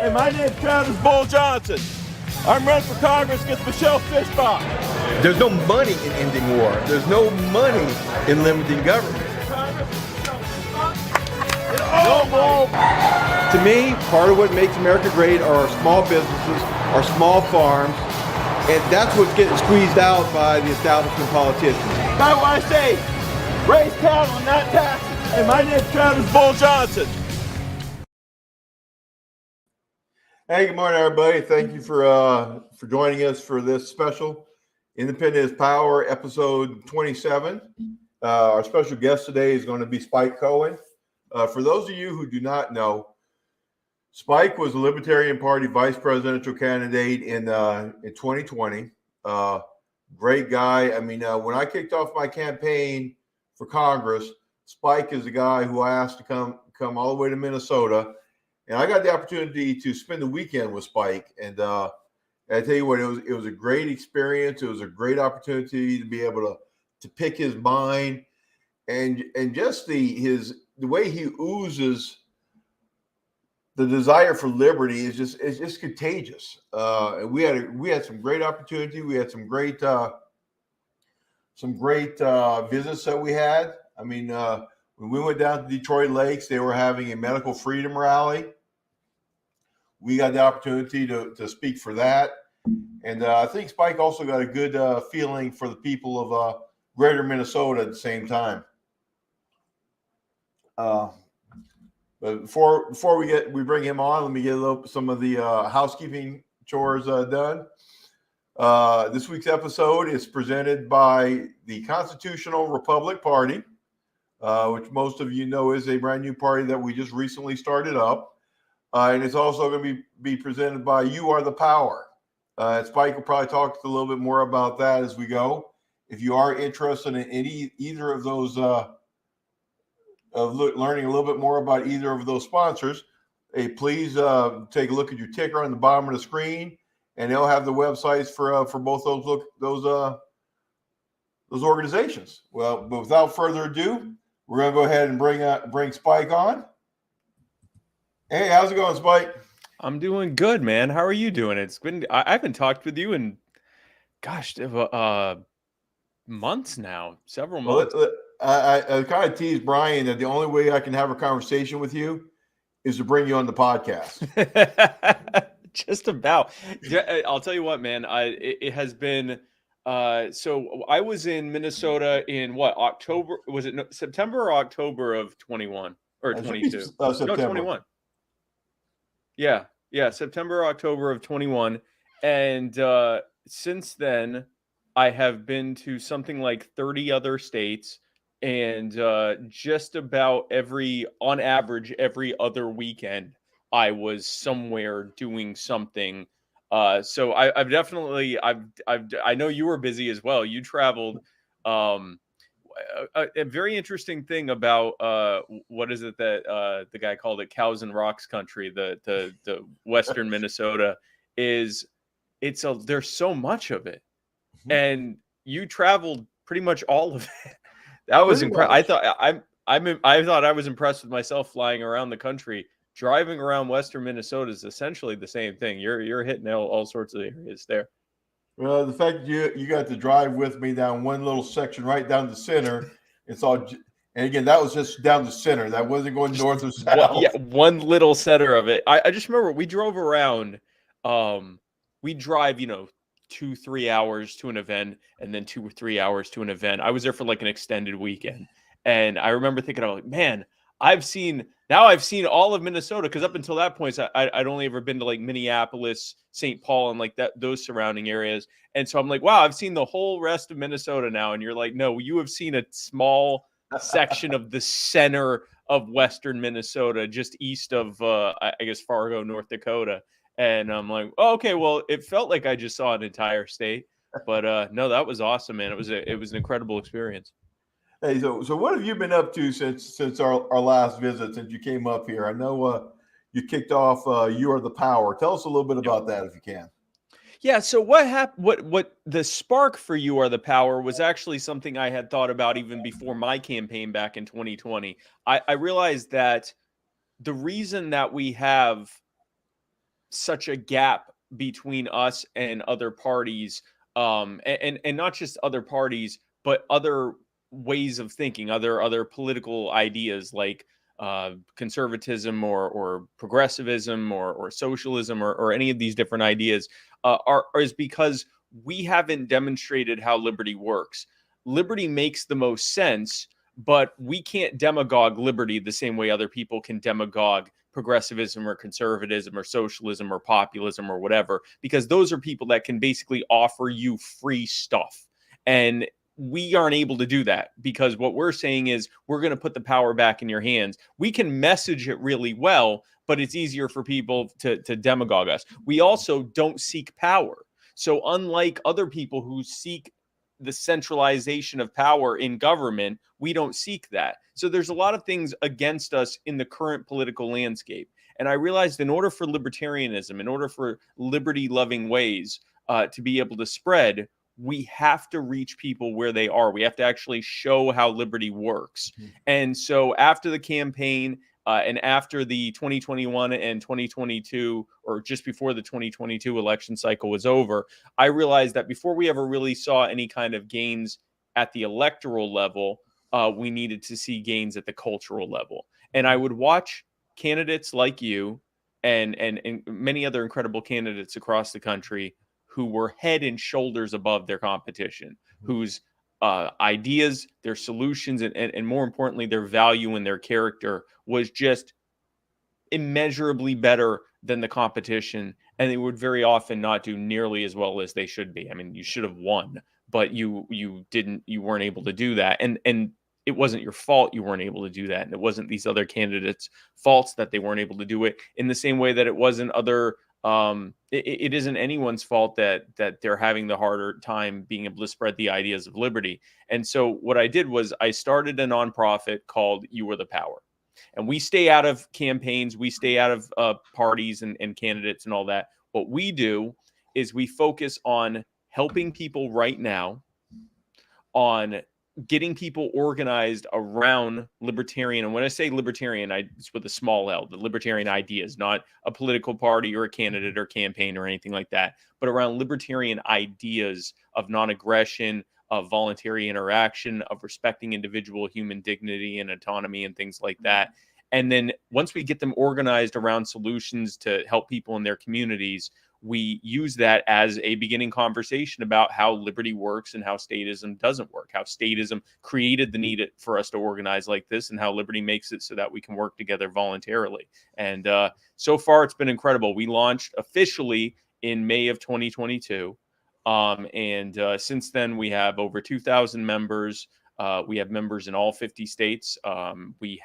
Hey, my name's Travis Bull Johnson. I'm running for Congress against Michelle Fishbach. There's no money in ending war. There's no money in limiting government. No more. To me, part of what makes America great are our small businesses, our small farms, and that's what's getting squeezed out by the establishment politicians. That's why I say, raise cattle and not taxes. Hey, my name's Travis Bull Johnson. Hey, good morning, everybody. Thank you for joining us for this special Independent is Power, episode 27. Our special guest today is going to be Spike Cohen. For those of you who do not know, Spike was the Libertarian Party vice presidential candidate in 2020. Great guy. I mean, when I kicked off my campaign for Congress, Spike is the guy who I asked to come all the way to Minnesota. And I got the opportunity to spend the weekend with Spike. And I tell you what, it was a great experience. It was a great opportunity to be able to pick his mind and just the way he oozes the desire for liberty is just contagious. And we had some great opportunity. We had some great visits that we had. I mean, when we went down to Detroit Lakes, they were having a medical freedom rally. We got the opportunity to speak for that. And I think Spike also got a good feeling for the people of greater Minnesota at the same time. But before we bring him on, let me get some of the housekeeping chores done. This week's episode is presented by the Constitutional Republic Party, which most of you know is a brand new party that we just recently started up. And it's also going to be presented by You Are the Power. Spike will probably talk a little bit more about that as we go. If you are interested in either of those, learning a little bit more about either of those sponsors, hey, please take a look at your ticker on the bottom of the screen, and they'll have the websites for both those organizations. Well, but without further ado, we're going to go ahead and bring Spike on. Hey, how's it going, Spike? I'm doing good, man. How are you doing? I haven't talked with you in, months now, several months. Well, I kind of teased Brian that the only way I can have a conversation with you is to bring you on the podcast. Just about. I'll tell you what, man. It has been. So I was in Minnesota in October? Was it September or October of 21 or 22? September. No, 21. Yeah, September, October of 21. And since then, I have been to something like 30 other states, and just about on average, every other weekend, I was somewhere doing something. So I've definitely, I know you were busy as well. You traveled. A very interesting thing about what is it that the guy called it Cows and Rocks country, the Western Minnesota, is there's so much of it, and you traveled pretty much all of it. That was incredible. I thought I was impressed with myself flying around the country. Driving around Western Minnesota is essentially the same thing. You're hitting all sorts of areas there. Well, the fact that you got to drive with me down one little section right down the center, and again, that was just down the center. That wasn't going north or south. One little center of it. I just remember we drove around. We drive, 2-3 hours to an event, and then 2 or 3 hours to an event. I was there for like an extended weekend, and I remember thinking, I'm like, man, I've seen all of Minnesota, because up until that point, I'd only ever been to like Minneapolis, St. Paul, and like those surrounding areas. And so I'm like, wow, I've seen the whole rest of Minnesota now. And you're like, no, you have seen a small section of the center of Western Minnesota, just east of, I guess, Fargo, North Dakota. And I'm like, oh, okay, well, it felt like I just saw an entire state. But no, that was awesome, man. It was an incredible experience. Hey, so what have you been up to since our last visit, since you came up here? I know you kicked off You Are the Power. Tell us a little bit about that if you can. Yeah, so what happened? What the spark for You Are the Power was actually something I had thought about even before my campaign back in 2020. I realized that the reason that we have such a gap between us and other parties, and not just other parties, but other ways of thinking, other political ideas like conservatism or progressivism or socialism or any of these different ideas is because we haven't demonstrated how liberty works. Liberty makes the most sense, but we can't demagogue liberty the same way other people can demagogue progressivism or conservatism or socialism or populism or whatever, because those are people that can basically offer you free stuff. And we aren't able to do that, because what we're saying is we're going to put the power back in your hands. We can message it really well, but it's easier for people to demagogue us. We also don't seek power. So unlike other people who seek the centralization of power in government, we don't seek that. So there's a lot of things against us in the current political landscape. And I realized in order for libertarianism, in order for liberty-loving ways to be able to spread, we have to reach people where they are. We have to actually show how liberty works. Mm-hmm. And so after the campaign, and after the 2021 and 2022, or just before the 2022 election cycle was over, I realized that before we ever really saw any kind of gains at the electoral level, we needed to see gains at the cultural level. And I would watch candidates like you and many other incredible candidates across the country who were head and shoulders above their competition, whose ideas, their solutions, and more importantly, their value and their character was just immeasurably better than the competition. And they would very often not do nearly as well as they should be. I mean, you should have won, but you weren't able to do that. And it wasn't your fault you weren't able to do that. And it wasn't these other candidates' faults that they weren't able to do it, in the same way that it wasn't other it isn't anyone's fault that they're having the harder time being able to spread the ideas of liberty. And so what I did was I started a nonprofit called You Are the Power. And we stay out of campaigns, we stay out of parties and candidates and all that. What we do is we focus on helping people right now, on getting people organized around libertarian. And when I say libertarian, it's with a small L, the libertarian ideas, not a political party or a candidate or campaign or anything like that, but around libertarian ideas of non-aggression, of voluntary interaction, of respecting individual human dignity and autonomy and things like that. And then once we get them organized around solutions to help people in their communities, we use that as a beginning conversation about how liberty works and how statism doesn't work, how statism created the need for us to organize like this, and how liberty makes it so that we can work together voluntarily. And so far, it's been incredible. We launched officially in May of 2022. And since then, we have over 2,000 members. We have members in all 50 states. We're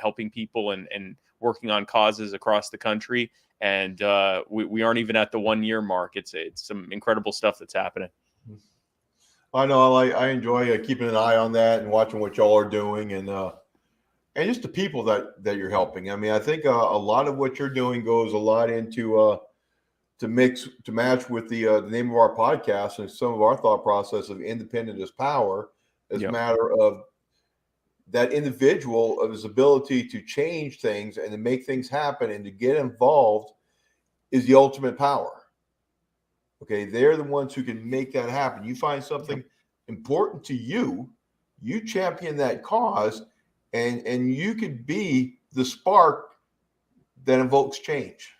helping people and working on causes across the country. And we aren't even at the 1 year mark. It's some incredible stuff that's happening. I know. I enjoy keeping an eye on that and watching what y'all are doing, and just the people that you're helping. I mean, I think a lot of what you're doing goes a lot into to match with the name of our podcast and some of our thought process of independent is power, as a matter of that individual, of his ability to change things and to make things happen and to get involved is the ultimate power. Okay. They're the ones who can make that happen. You find something important to you, you champion that cause, and you could be the spark that invokes change.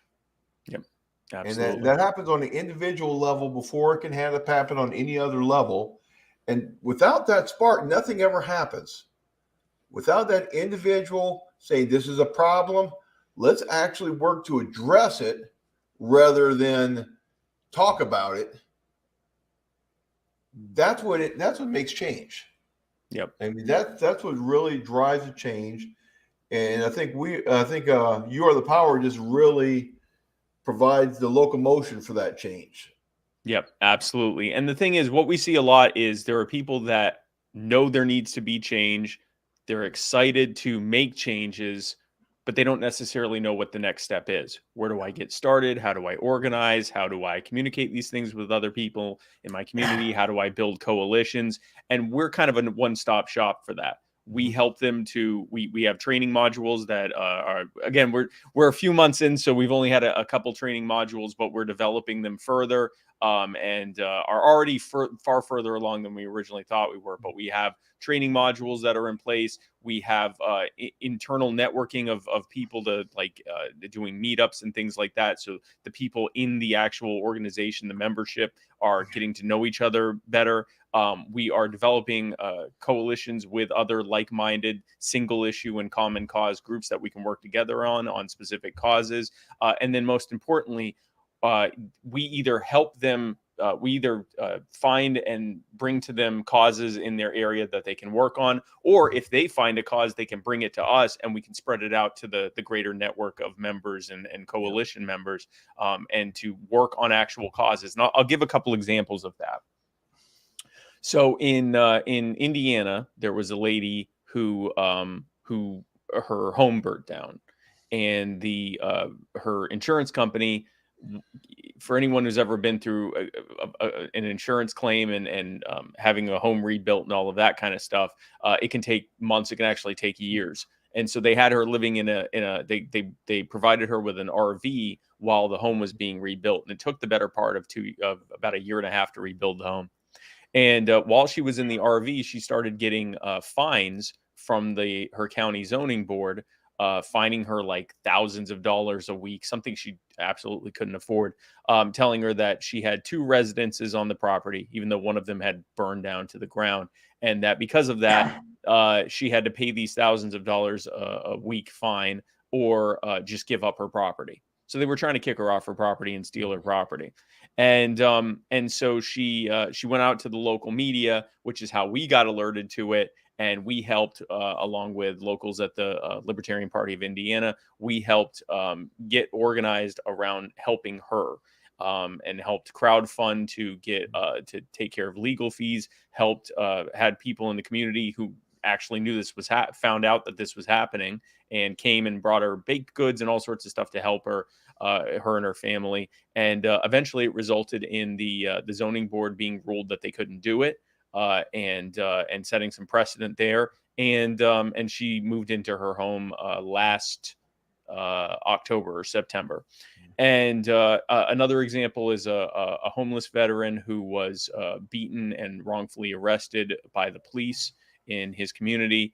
Yep. Absolutely. And that happens on the individual level before it can happen on any other level. And without that spark, nothing ever happens. Without that individual saying, this is a problem, let's actually work to address it rather than talk about it. That's what makes change. Yep. I mean, that's what really drives the change. And I think You Are the Power just really provides the locomotion for that change. Yep, absolutely. And the thing is, what we see a lot is there are people that know there needs to be change. They're excited to make changes, but they don't necessarily know what the next step is. Where do I get started? How do I organize? How do I communicate these things with other people in my community? How do I build coalitions? And we're kind of a one-stop shop for that. We help them to, we have training modules that are, again, we're a few months in, so we've only had a couple training modules, but we're developing them further, and are already far further along than we originally thought we were. But we have training modules that are in place. We have internal networking of people to doing meetups and things like that. So the people in the actual organization, the membership, are getting to know each other better. We are developing coalitions with other like-minded single issue and common cause groups that we can work together on specific causes. And then most importantly, we either help them, find and bring to them causes in their area that they can work on, or if they find a cause, they can bring it to us and we can spread it out to the greater network of members and coalition members, and to work on actual causes. And I'll give a couple examples of that. So in Indiana, there was a lady who her home burnt down, and her insurance company, for anyone who's ever been through an insurance claim and having a home rebuilt and all of that kind of stuff, it can take months. It can actually take years. And so they had her living they provided her with an RV while the home was being rebuilt, and it took the better part of about a year and a half to rebuild the home. And while she was in the RV, she started getting fines from her county zoning board, fining her like thousands of dollars a week, something she absolutely couldn't afford, telling her that she had 2 residences on the property, even though one of them had burned down to the ground. And that because of that, she had to pay these thousands of dollars a week fine, or just give up her property. So they were trying to kick her off her property and steal her property. And so she went out to the local media, which is how we got alerted to it. And we helped, along with locals at the Libertarian Party of Indiana, we helped get organized around helping her, and helped crowdfund to get to take care of legal fees, helped had people in the community who actually knew this was found out that this was happening, and came and brought her baked goods and all sorts of stuff to help her and her family. And eventually it resulted in the zoning board being ruled that they couldn't do it, and setting some precedent there. And she moved into her home last October or September. And another example is a homeless veteran who was beaten and wrongfully arrested by the police in his community.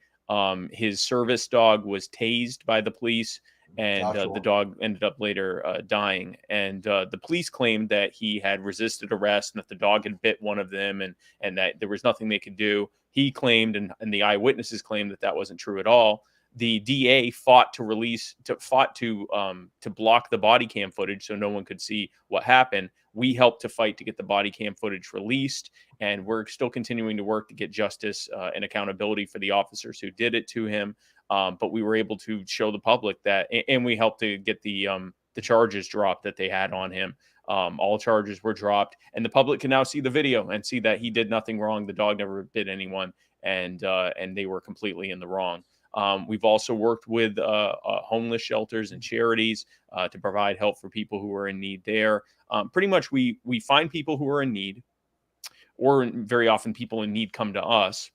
His service dog was tased by the police, and the dog ended up later dying. And the police claimed that he had resisted arrest and that the dog had bit one of them, and that there was nothing they could do. He claimed, and the eyewitnesses claimed, that wasn't true at all. The DA fought to block the body cam footage so no one could see what happened. We helped to fight to get the body cam footage released, and we're still continuing to work to get justice and accountability for the officers who did it to him. But we were able to show the public that, and we helped to get the charges dropped that they had on him. All charges were dropped, and the public can now see the video and see that he did nothing wrong. The dog never bit anyone, and they were completely in the wrong. We've also worked with homeless shelters and charities to provide help for people who are in need there. Pretty much we find people who are in need, or very often people in need come to us.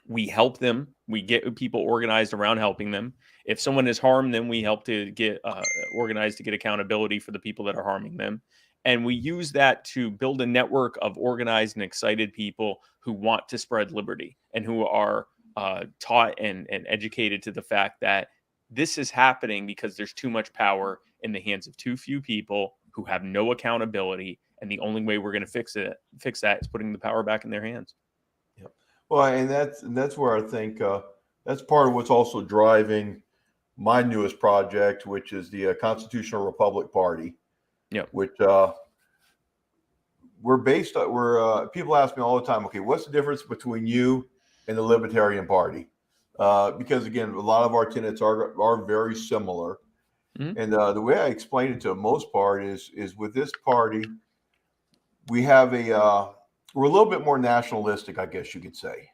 We help them. We get people organized around helping them. If someone is harmed, then we help to get organized to get accountability for the people that are harming them. And we use that to build a network of organized and excited people who want to spread liberty and who are taught and educated to the fact that this is happening because there's too much power in the hands of too few people who have no accountability. And the only way we're going to fix that is putting the power back in their hands. Yep. Well, and that's where I think that's part of what's also driving my newest project, which is the Constitutional Republic Party. Yeah. Which people ask me all the time, okay, what's the difference between you and the Libertarian Party? Because again, a lot of our tenets are very similar. Mm-hmm. And the way I explain it to most part is with this party, we have we're a little bit more nationalistic, I guess you could say.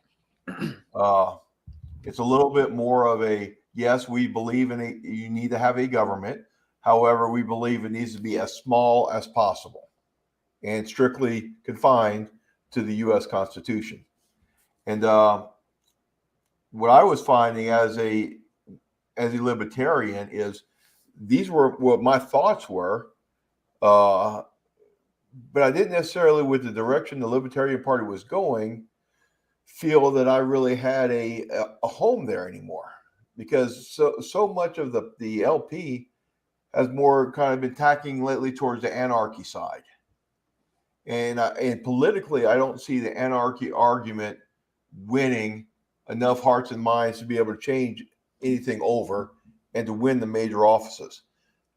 It's a little bit more of yes, we believe you need to have a government. However, we believe it needs to be as small as possible and strictly confined to the U.S. Constitution. And what I was finding as a libertarian is these were what my thoughts were, but I didn't necessarily, with the direction the Libertarian Party was going, feel that I really had a home there anymore, because so much of the LP has more kind of been tacking lately towards the anarchy side, and politically, I don't see the anarchy argument winning enough hearts and minds to be able to change anything over and to win the major offices.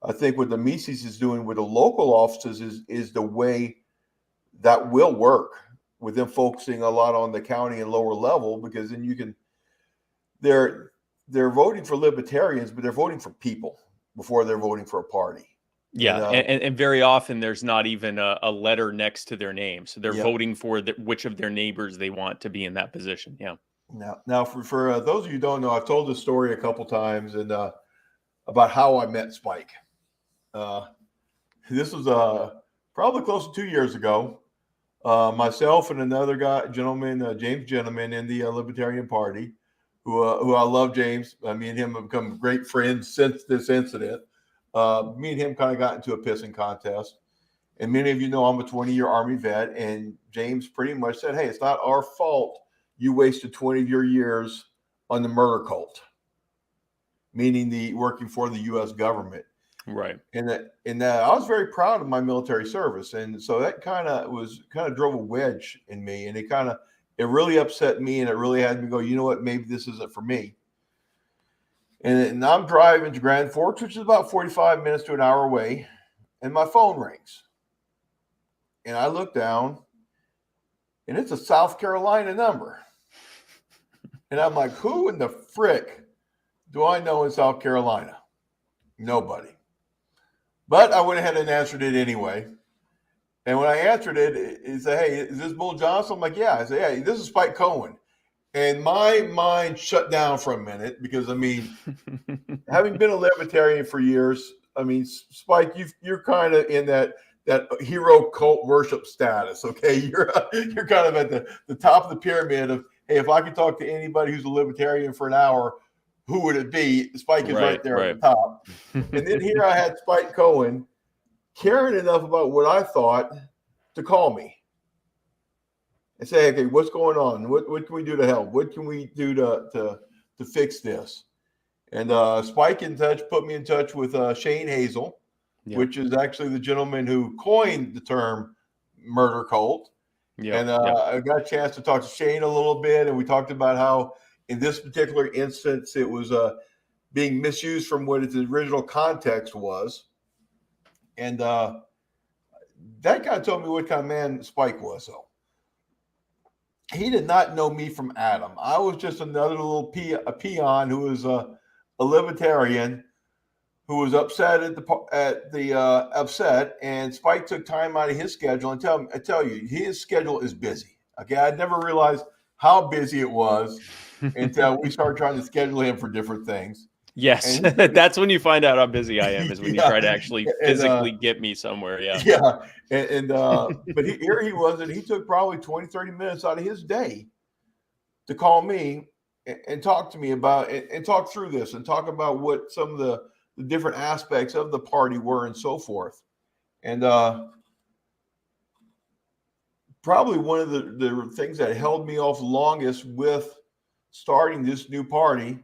I think what the Mises is doing with the local offices is the way that will work, with them focusing a lot on the county and lower level, because then you can, they're voting for libertarians, but they're voting for people before they're voting for a party. Yeah, and very often there's not even a letter next to their name, so they're voting for which of their neighbors they want to be in that position. Yeah. Now for those of you who don't know, I've told this story a couple times, and about how I met Spike. This was probably close to 2 years ago. Myself and another gentleman, James Gentleman, in the Libertarian Party, who I love. James, me and him have become great friends since this incident. Me and him kind of got into a pissing contest, and many of you know I'm a 20-year Army vet, and James pretty much said, "Hey, it's not our fault you wasted 20 of your years on the murder cult," meaning working for the U.S. government. Right. And I was very proud of my military service, and so that kind of drove a wedge in me, and it really upset me, and it really had me go, you know what, maybe this isn't for me. And I'm driving to Grand Forks, which is about 45 minutes to an hour away, and my phone rings, and I look down, and it's a South Carolina number, and I'm like, who in the frick do I know in South Carolina? Nobody. But I went ahead and answered it anyway. And when I answered it, he said, "Hey, is this Bull Johnson?" I'm like, "Yeah." I said, "Hey, this is Spike Cohen." And my mind shut down for a minute, because, having been a libertarian for years, Spike, you're kind of in that hero cult worship status, okay? You're kind of at the top of the pyramid of, hey, if I could talk to anybody who's a libertarian for an hour, who would it be? Spike is right there at the top. And then here I had Spike Cohen caring enough about what I thought to call me and say, "Okay, what's going on? What can we do to help? What can we do to fix this?" And Spike put me in touch with Shane Hazel, which is actually the gentleman who coined the term murder cult. I got a chance to talk to Shane a little bit, and we talked about how in this particular instance it was being misused from what its original context was. And that kind of told me what kind of man Spike was. So he did not know me from Adam. I was just another little peon who was a libertarian who was upset at the upset, and Spike took time out of his schedule. And I tell you, his schedule is busy. Okay, I'd never realized how busy it was until we started trying to schedule him for different things. Yes, that's when you find out how busy I am, is when you try to actually physically get me somewhere. Yeah. But here he was, and he took probably 20, 30 minutes out of his day to call me and talk to me about and talk through this and talk about what some of the different aspects of the party were and so forth. And probably one of the things that held me off longest with starting this new party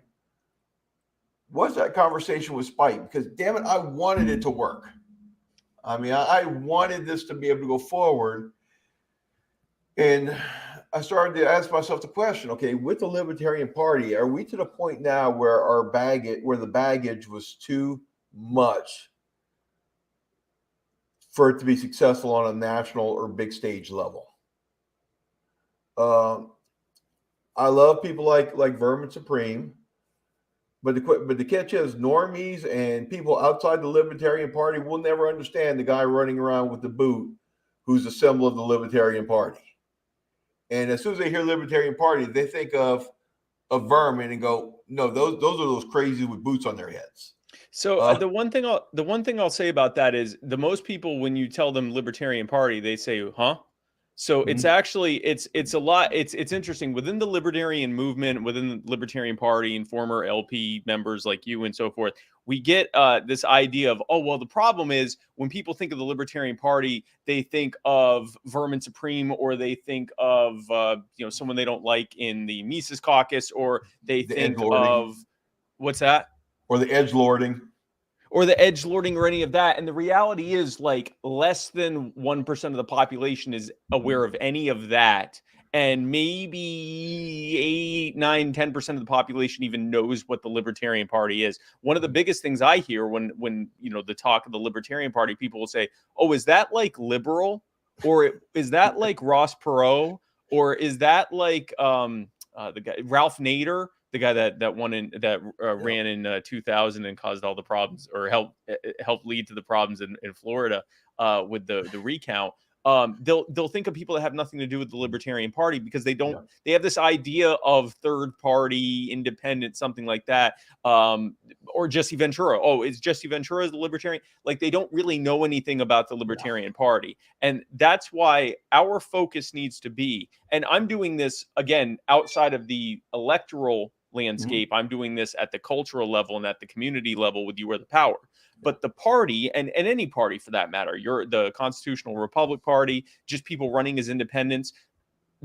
was that conversation with Spike, because damn it, I wanted it to work. I wanted this to be able to go forward. And I started to ask myself the question, okay, with the Libertarian Party, are we to the point now where the baggage was too much for it to be successful on a national or big stage level? I love people like Vermin Supreme, but the catch is normies and people outside the Libertarian Party will never understand the guy running around with the boot who's a symbol of the Libertarian Party. And as soon as they hear Libertarian Party, they think of Vermin and go, no, those are those crazy with boots on their heads. So the one thing I'll say about that is the most people, when you tell them Libertarian Party, they say, huh? So it's actually it's a lot. It's interesting within the libertarian movement, within the Libertarian Party, and former LP members like you and so forth. We get this idea of, oh well, the problem is when people think of the Libertarian Party, they think of Vermin Supreme, or they think of someone they don't like in the Mises Caucus, or they think of what's that, or the edgelording. Or the edge lording, or any of that. And the reality is, like, less than 1% of the population is aware of any of that. And maybe 8, 9, 10% of the population even knows what the Libertarian Party is. One of the biggest things I hear when the talk of the Libertarian Party, people will say, oh, is that like liberal? Or is that like Ross Perot? Or is that like the guy, Ralph Nader? The guy that ran in 2000 and caused all the problems, or helped lead to the problems in Florida with the recount. They'll think of people that have nothing to do with the Libertarian Party, because they don't. They have this idea of third party, independent, something like that. Or Jesse Ventura. Oh, is Jesse Ventura the Libertarian? Like, they don't really know anything about the Libertarian Party, and that's why our focus needs to be. And I'm doing this again outside of the electoral landscape. I'm doing this at the cultural level and at the community level with You Are the Power. But the party, and any party for that matter, you're the Constitutional Republic Party, just people running as independents,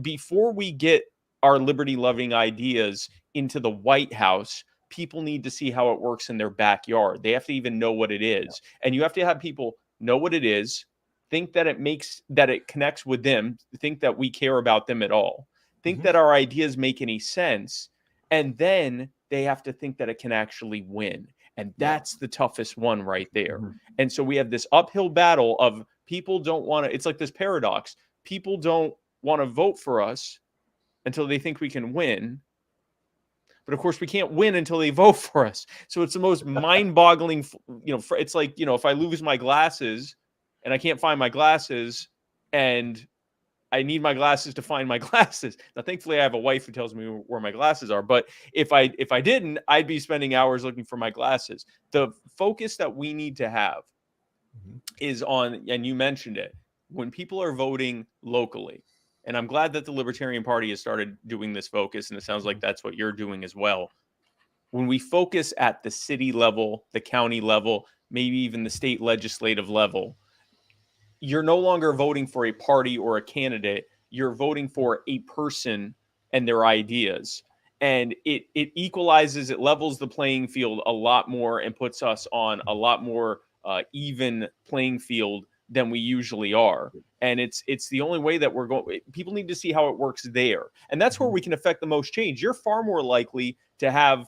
before we get our liberty-loving ideas into the White House, people need to see how it works in their backyard. They have to even know what it is. And you have to have people know what it is, think that it connects with them, think that we care about them at all, think that our ideas make any sense, and then they have to think that it can actually win. And that's the toughest one right there. And so we have this uphill battle of people don't want to, it's like this paradox. People don't want to vote for us until they think we can win. But of course we can't win until they vote for us. So it's the most mind-boggling, it's like, if I lose my glasses and I can't find my glasses, and I need my glasses to find my glasses. Now, thankfully, I have a wife who tells me where my glasses are. But if I didn't, I'd be spending hours looking for my glasses. The focus that we need to have is on, and you mentioned it, when people are voting locally. And I'm glad that the Libertarian Party has started doing this focus, and it sounds like that's what you're doing as well. When we focus at the city level, the county level, maybe even the state legislative level, you're no longer voting for a party or a candidate. You're voting for a person and their ideas. And it equalizes, it levels the playing field a lot more, and puts us on a lot more even playing field than we usually are. And it's the only way that we're going. People need to see how it works there. And that's where we can affect the most change. You're far more likely to have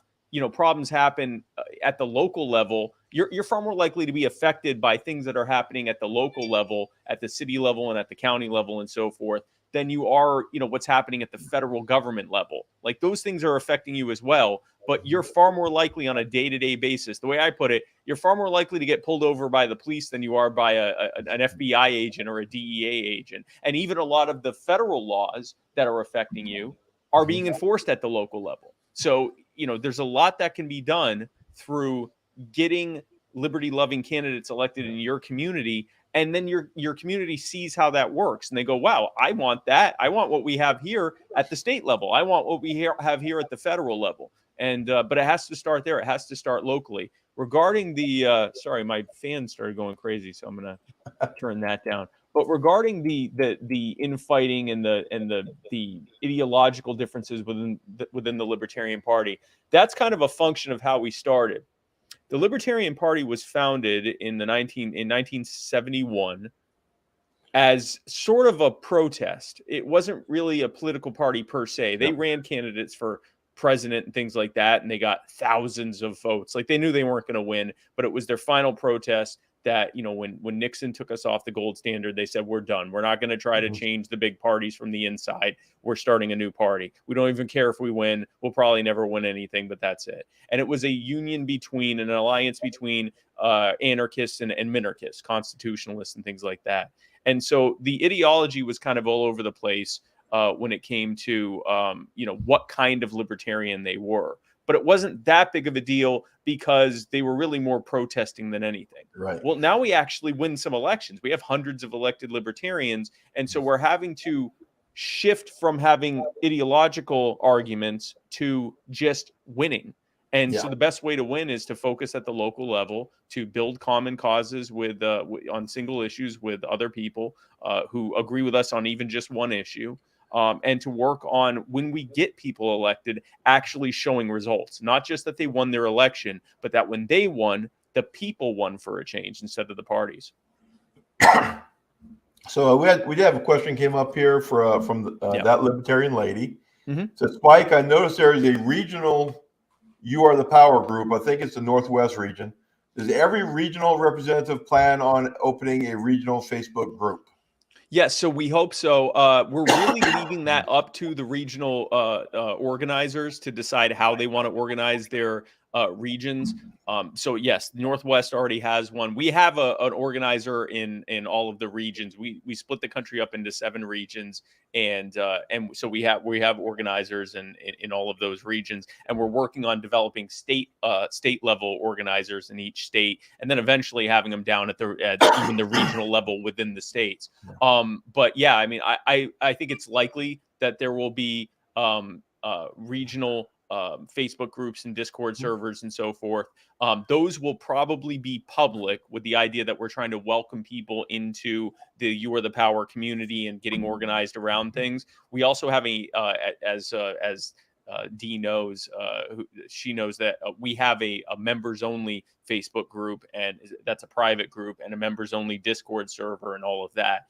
problems happen at the local level. You're far more likely to be affected by things that are happening at the local level, at the city level, and at the county level, and so forth, than you are, what's happening at the federal government level. Like, those things are affecting you as well, but you're far more likely on a day-to-day basis. The way I put it, you're far more likely to get pulled over by the police than you are by an FBI agent or a DEA agent. And even a lot of the federal laws that are affecting you are being enforced at the local level. So, there's a lot that can be done through getting liberty-loving candidates elected in your community, and then your community sees how that works, and they go, wow, I want that. I want what we have here at the state level. I want what we have here at the federal level. And but it has to start there. It has to start locally. Regarding the sorry, my fan started going crazy, so I'm going to turn that down. But regarding the infighting and the ideological differences within the Libertarian Party, that's kind of a function of how we started. The Libertarian Party was founded in 1971 as sort of a protest. It wasn't really a political party per se. They ran candidates for president and things like that, and they got thousands of votes. Like, they knew they weren't going to win, but it was their final protest that, when Nixon took us off the gold standard, they said, we're done. We're not going to try to change the big parties from the inside. We're starting a new party. We don't even care if we win. We'll probably never win anything, but that's it. And it was a union between, an alliance between anarchists and minarchists, constitutionalists and things like that. And so the ideology was kind of all over the place when it came to, what kind of libertarian they were. but it wasn't that big of a deal because they were really more protesting than anything. Right. Well, now we actually win some elections. We have hundreds of elected libertarians, and so we're having to shift from having ideological arguments to just winning. And so the best way to win is to focus at the local level, to build common causes with on single issues with other people who agree with us on even just one issue, and to work on, when we get people elected, actually showing results, not just that they won their election, but that when they won, the people won for a change instead of the parties. So we did have a question came up here from that libertarian lady. Mm-hmm. So Spike, I noticed there is a regional You Are the Power group. I think it's the Northwest region. Does every regional representative plan on opening a regional Facebook group? Yes, so we hope so. We're really leaving that up to the regional organizers to decide how they want to organize their regions. So yes, Northwest already has one. We have an organizer in all of the regions. We split the country up into 7 regions, and so we have organizers in all of those regions, and we're working on developing state level organizers in each state, and then eventually having them down at even the regional level within the states. But yeah, I mean, I think it's likely that there will be regional Facebook groups and Discord servers and so forth. Those will probably be public, with the idea that we're trying to welcome people into the You Are the Power community and getting organized around things. We also have as Dee knows, she knows that we have a members only Facebook group, and that's a private group, and a members only Discord server and all of that.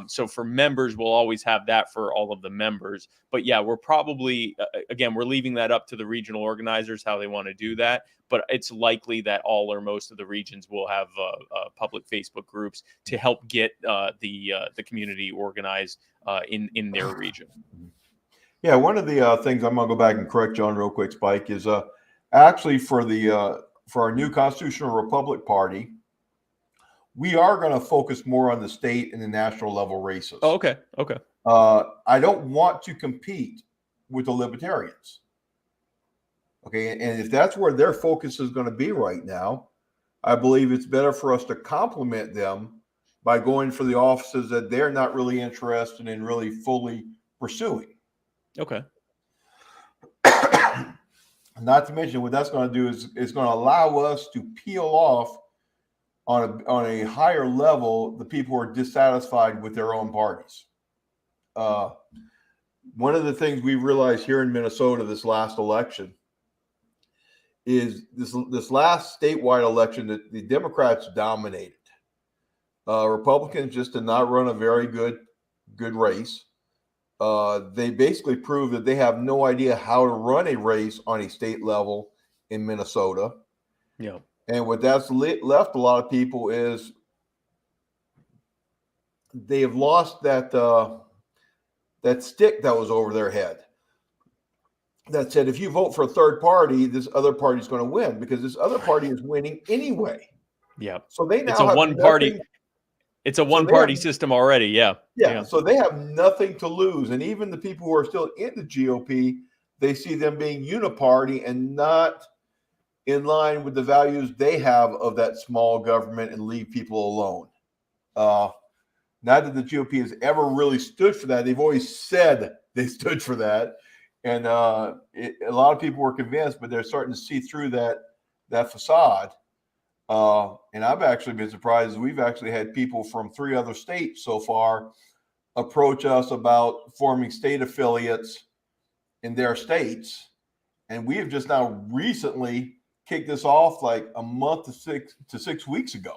So for members, we'll always have that for all of the members. But yeah, we're probably, again, we're leaving that up to the regional organizers, how they want to do that. But it's likely that all or most of the regions will have public Facebook groups to help get the community organized in their region. Yeah, one of the things I'm going to go back and correct John real quick, Spike, is actually for our new Constitutional Republic Party, we are going to focus more on the state and the national level races. Oh, okay. I don't want to compete with the Libertarians. Okay, and if that's where their focus is going to be right now, I believe it's better for us to complement them by going for the offices that they're not really interested in really fully pursuing. Okay. Not to mention, what that's going to do is it's going to allow us to peel off on a higher level the people who are dissatisfied with their own parties. One of the things we realized here in Minnesota this last election is this last statewide election that the Democrats dominated. Republicans just did not run a very good race. They basically proved that they have no idea how to run a race on a state level in Minnesota. Yeah. And what that's left a lot of people is they have lost that stick that was over their head that said, if you vote for a third party, this other party is going to win, because this other party is winning anyway. Yeah. So they now it's a have one party. It's a one party system already. Yeah. So they have nothing to lose. And even the people who are still in the GOP, they see them being uniparty and not in line with the values they have of that small government and leave people alone. Not that the GOP has ever really stood for that. They've always said they stood for that. And a lot of people were convinced, but they're starting to see through that facade. And I've actually been surprised. We've actually had people from 3 other states so far approach us about forming state affiliates in their states. And we have just now recently kicked this off like a month to 6 weeks ago.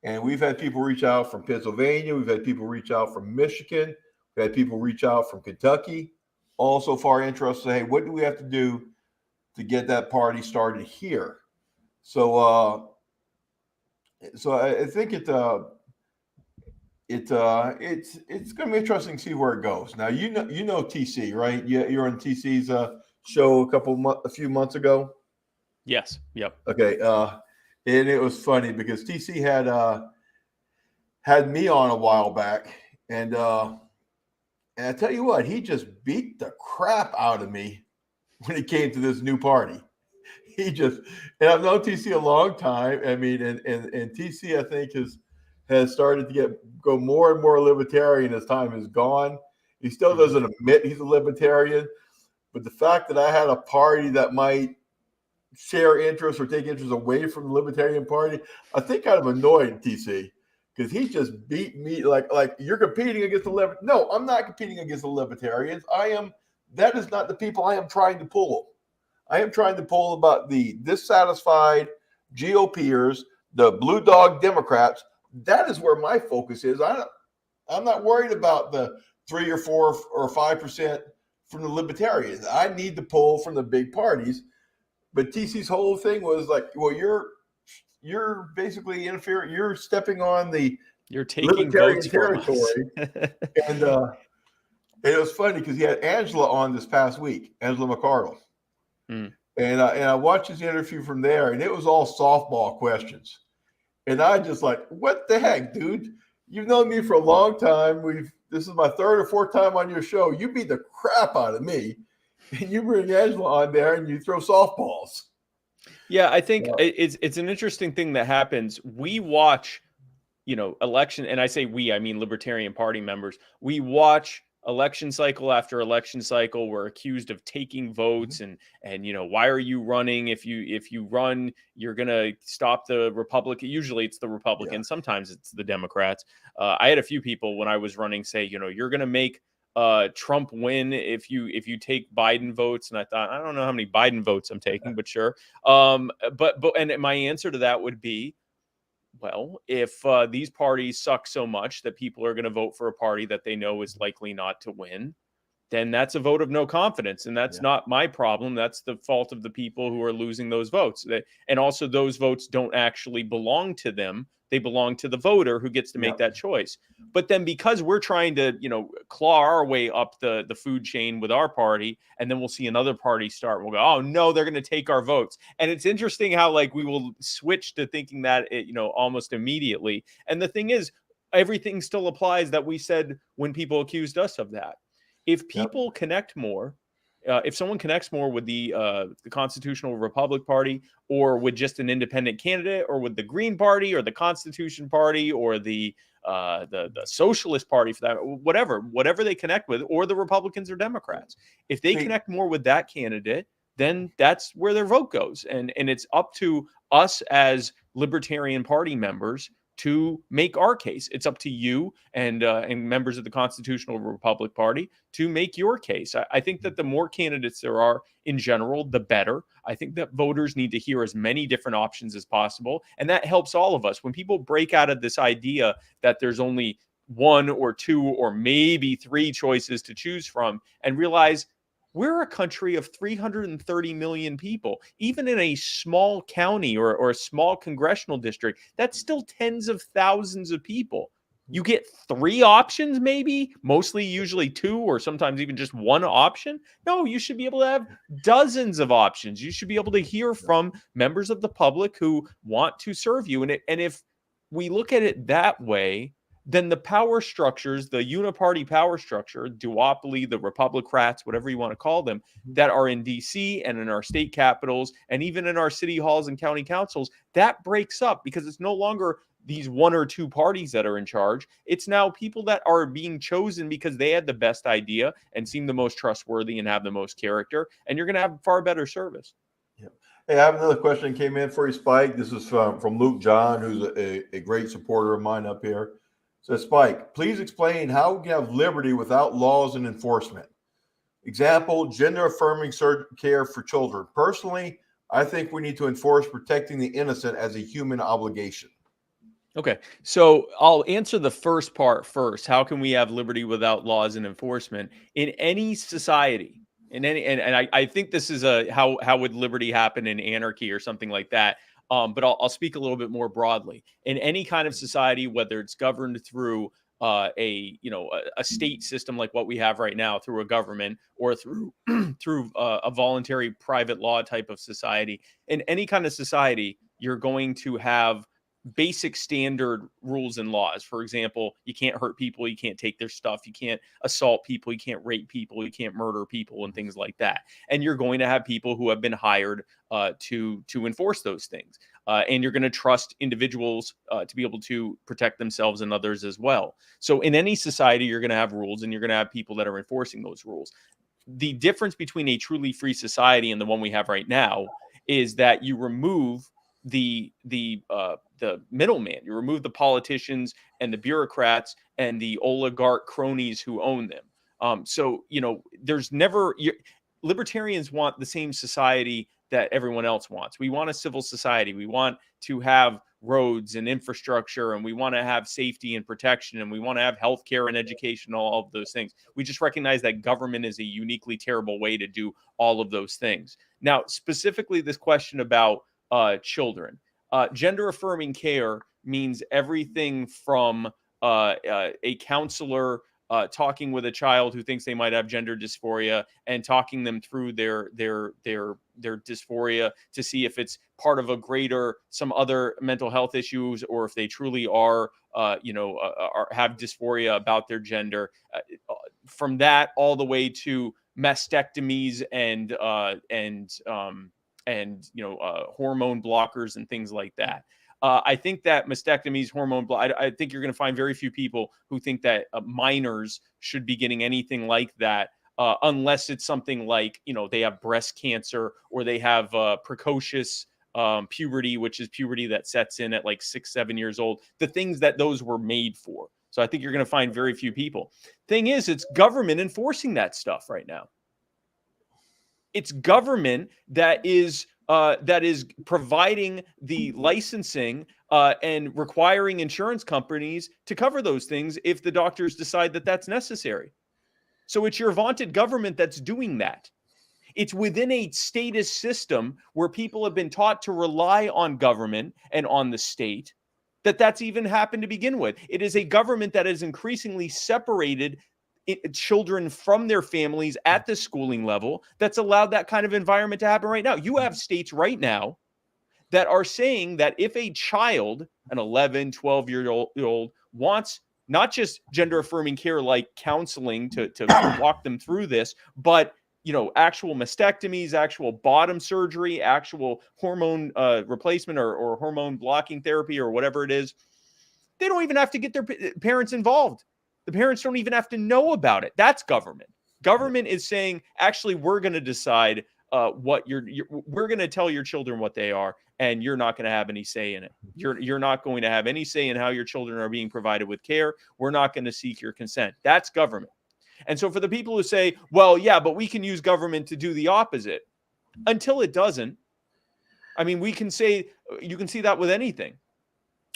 And we've had people reach out from Pennsylvania. We've had people reach out from Michigan. We've had people reach out from Kentucky. All so far interested. Hey, what do we have to do to get that party started here? So I think it's going to be interesting to see where it goes. Now you know TC, right? You're on TC's show a few months ago. Yes. Yep. Okay. And it was funny because TC had me on a while back, and I tell you what, he just beat the crap out of me when it came to this new party. And I've known TC a long time. I mean, and TC, I think, has started to go more and more libertarian as time has gone. He still doesn't admit he's a libertarian, but the fact that I had a party that might share interests or take interests away from the Libertarian Party, I think kind of annoyed TC, because he just beat me like you're competing against the No, I'm not competing against the libertarians. That is not the people I am trying to pull. I am trying to pull about the dissatisfied GOPers, the blue dog Democrats. That is where my focus is. I'm not worried about the 3 or 4 or 5% from the libertarians. I need to pull from the big parties. But TC's whole thing was like, well, you're basically interfering. You're stepping on you're taking libertarian votes territory. And it was funny because he had Angela on this past week, Angela McArdle. And I watched his interview from there, and it was all softball questions. And I just like, what the heck, dude? You've known me for a long time. This is my 3rd or 4th time on your show. You beat the crap out of me, and you bring Angela on there and you throw softballs. Yeah, I think it's an interesting thing that happens. We watch, election, and I say we, I mean Libertarian Party members. We watch election cycle after election cycle. We're accused of taking votes and why are you running? If you run, you're gonna stop the Republican. Usually it's the Republicans. Yeah. Sometimes it's the Democrats. I had a few people when I was running say, you're gonna make Trump win if you take Biden votes. And I thought, I don't know how many Biden votes I'm taking, but sure. But my answer to that would be, well, if these parties suck so much that people are going to vote for a party that they know is likely not to win, then that's a vote of no confidence. And that's not my problem. That's the fault of the people who are losing those votes. And also those votes don't actually belong to them. They belong to the voter who gets to make that choice. But then because we're trying to, claw our way up the food chain with our party, and then we'll see another party start, we'll go, oh no, they're going to take our votes. And it's interesting how we will switch to thinking that, almost immediately. And the thing is, everything still applies that we said when people accused us of that. If people connect more, if someone connects more with the Constitutional Republic Party, or with just an independent candidate, or with the Green Party, or the Constitution Party, or the Socialist Party, for that, whatever they connect with, or the Republicans or Democrats, if they connect more with that candidate, then that's where their vote goes. And it's up to us as Libertarian Party members to make our case. It's up to you and members of the Constitutional Republic Party to make your case. I think that the more candidates there are in general, the better. I think that voters need to hear as many different options as possible, and that helps all of us. When people break out of this idea that there's only 1 or 2 or maybe 3 choices to choose from, and realize we're a country of 330 million people. Even in a small county or a small congressional district, that's still tens of thousands of people. You get 3 options, maybe, mostly usually 2 or sometimes even just 1 option. No, you should be able to have dozens of options. You should be able to hear from members of the public who want to serve you. And if we look at it that way, then the power structures, the uniparty power structure, duopoly, the Republicrats, whatever you want to call them, that are in DC and in our state capitals and even in our city halls and county councils, that breaks up because it's no longer these 1 or 2 parties that are in charge. It's now people that are being chosen because they had the best idea and seem the most trustworthy and have the most character, and you're going to have far better service. Yeah. Hey, I have another question that came in for you, Spike. This is from Luke John, who's a great supporter of mine up here. So, Spike, please explain how we can have liberty without laws and enforcement. Example, gender-affirming care for children. Personally, I think we need to enforce protecting the innocent as a human obligation. Okay, so I'll answer the first part first. How can we have liberty without laws and enforcement? In any society, and I think this is how would liberty happen in anarchy or something like that. But I'll speak a little bit more broadly. In any kind of society, whether it's governed through a state system like what we have right now, through a government, or through a voluntary private law type of society, in any kind of society, you're going to have basic standard rules and laws. For example, you can't hurt people, you can't take their stuff, you can't assault people, you can't rape people, you can't murder people, and things like that. And you're going to have people who have been hired to enforce those things. And you're going to trust individuals to be able to protect themselves and others as well. So in any society, you're going to have rules, and you're going to have people that are enforcing those rules. The difference between a truly free society and the one we have right now is that you remove the middleman. You remove the politicians and the bureaucrats and the oligarch cronies who own them. So, there's never libertarians want the same society that everyone else wants. We want a civil society. We want to have roads and infrastructure, and we want to have safety and protection, and we want to have healthcare and education, all of those things. We just recognize that government is a uniquely terrible way to do all of those things. Now, specifically this question about children. Gender affirming care means everything from a counselor talking with a child who thinks they might have gender dysphoria and talking them through their dysphoria to see if it's part of a greater, some other mental health issues, or if they truly are, have dysphoria about their gender. From that all the way to mastectomies and hormone blockers and things like that. I think that mastectomies, I think you're going to find very few people who think that minors should be getting anything like that, unless it's something like, they have breast cancer, or they have precocious puberty, which is puberty that sets in at like 6-7 years old, the things that those were made for. So I think you're going to find very few people. Thing is, it's government enforcing that stuff right now. It's government that is providing the licensing and requiring insurance companies to cover those things if the doctors decide that that's necessary. So it's your vaunted government that's doing that. It's within a statist system where people have been taught to rely on government and on the state that's even happened to begin with. It is a government that has increasingly separated children from their families at the schooling level that's allowed that kind of environment to happen right now. You have states right now that are saying that if a child, an 11, 12-year-old, wants not just gender affirming care like counseling to walk them through this, but actual mastectomies, actual bottom surgery, actual hormone replacement or hormone blocking therapy or whatever it is, they don't even have to get their parents involved. The parents don't even have to know about it. That's government. Government is saying, actually, we're going to decide what we're going to tell your children what they are, and you're not going to have any say in it. You're not going to have any say in how your children are being provided with care. We're not going to seek your consent. That's government. And so for the people who say, well, yeah, but we can use government to do the opposite, until it doesn't. I mean, you can see that with anything.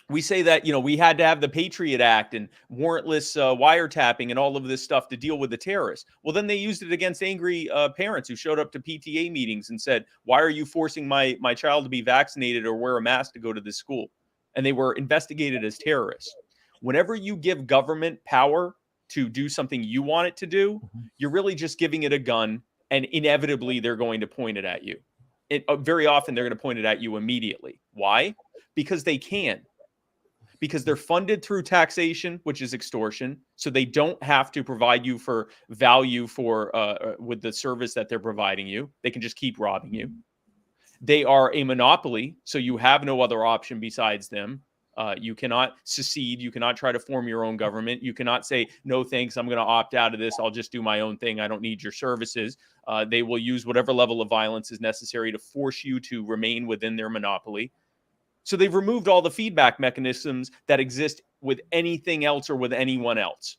We say that, we had to have the Patriot Act and warrantless wiretapping and all of this stuff to deal with the terrorists. Well, then they used it against angry parents who showed up to PTA meetings and said, why are you forcing my child to be vaccinated or wear a mask to go to this school? And they were investigated as terrorists. Whenever you give government power to do something you want it to do, you're really just giving it a gun, and inevitably they're going to point it at you. Very often they're going to point it at you immediately. Why? Because they can. Because they're funded through taxation, which is extortion. So they don't have to provide you for value with the service that they're providing you. They can just keep robbing you. They are a monopoly, so you have no other option besides them. You cannot secede. You cannot try to form your own government. You cannot say, no, thanks, I'm going to opt out of this. I'll just do my own thing. I don't need your services. They will use whatever level of violence is necessary to force you to remain within their monopoly. So they've removed all the feedback mechanisms that exist with anything else or with anyone else.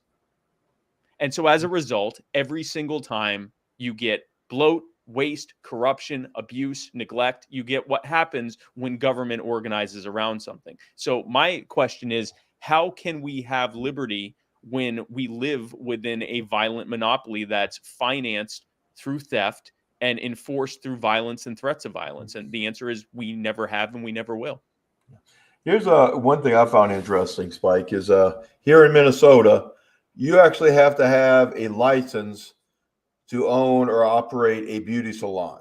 And so as a result, every single time you get bloat, waste, corruption, abuse, neglect, you get what happens when government organizes around something. So my question is, how can we have liberty when we live within a violent monopoly that's financed through theft and enforced through violence and threats of violence? And the answer is we never have and we never will. Here's one thing I found interesting, Spike, is here in Minnesota, you actually have to have a license to own or operate a beauty salon.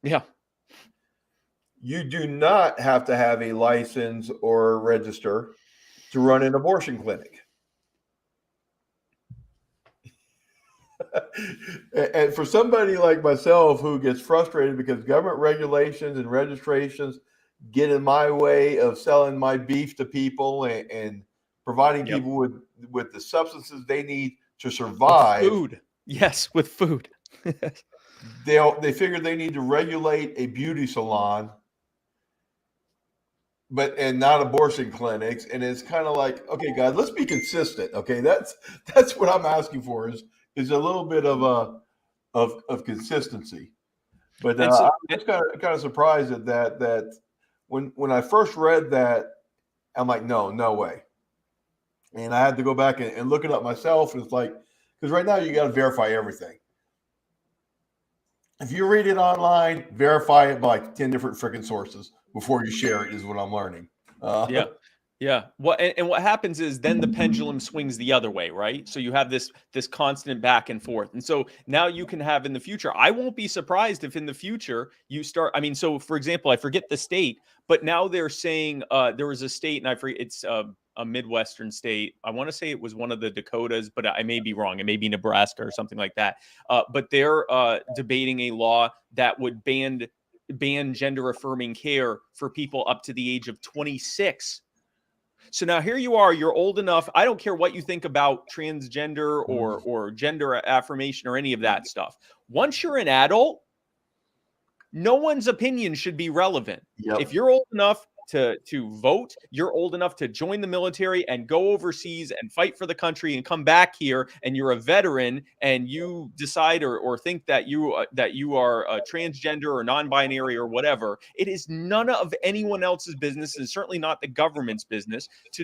Yeah. you do not have to have a license or register to run an abortion clinic. And for somebody like myself who gets frustrated because government regulations and registrations get in my way of selling my beef to people and providing Yep. people with the substances they need to survive. Food. Yes, with food. They figure they need to regulate a beauty salon, and not abortion clinics. And it's kind of like, okay, guys, let's be consistent. Okay, that's what I'm asking for is a little bit of consistency. But And so- I'm just kind of surprised at that when I first read that, I'm like, no way. And I had to go back and look it up myself. And it's like, because right now you got to verify everything. If you read it online, verify it by like 10 different freaking sources before you share it, is what I'm learning. Yeah. What happens is then the pendulum swings the other way, right? So you have this constant back and forth. And so now you can have in the future, I won't be surprised if in the future you start, I mean, so for example, I forget the state, but now they're saying there was a state, and I forget, it's a Midwestern state. I want to say it was one of the Dakotas, but I may be wrong. It may be Nebraska or something like that. But they're debating a law that would ban gender affirming care for people up to the age of 26. So now here you are, you're old enough. I don't care what you think about transgender or gender affirmation or any of that stuff. Once you're an adult, no one's opinion should be relevant. Yep. If you're old enough to vote, you're old enough to join the military and go overseas and fight for the country and come back here, and you're a veteran and you decide or think that you are a transgender or non-binary or whatever, it is none of anyone else's business, and certainly not the government's business to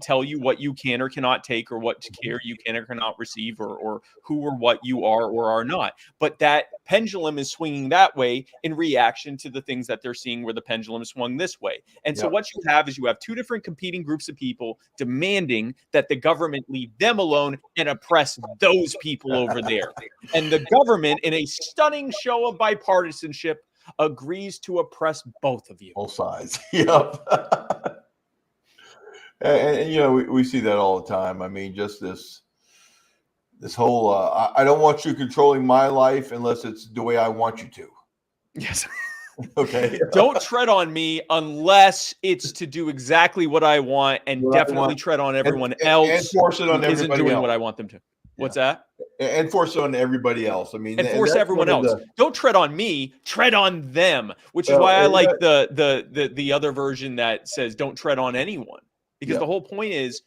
tell you what you can or cannot take, or what care you can or cannot receive, or who or what you are or are not. But that pendulum is swinging that way in reaction to the things that they're seeing where the pendulum swung this way. And so what you have is you have two different competing groups of people demanding that the government leave them alone and oppress those people over there. And the government, in a stunning show of bipartisanship, agrees to oppress both of you. Both sides. Yep. And you know, we see that all the time. I mean, just this whole I don't want you controlling my life unless it's the way I want you to. Yes. Okay. Don't tread on me unless it's to do exactly what I want, and definitely tread on everyone else and force it on who isn't everybody doing else. what I want them to. What's that? And force it on everybody else. I mean, and force everyone else. Don't tread on me, tread on them, which is why I like the other version that says don't tread on anyone. Because the whole point is,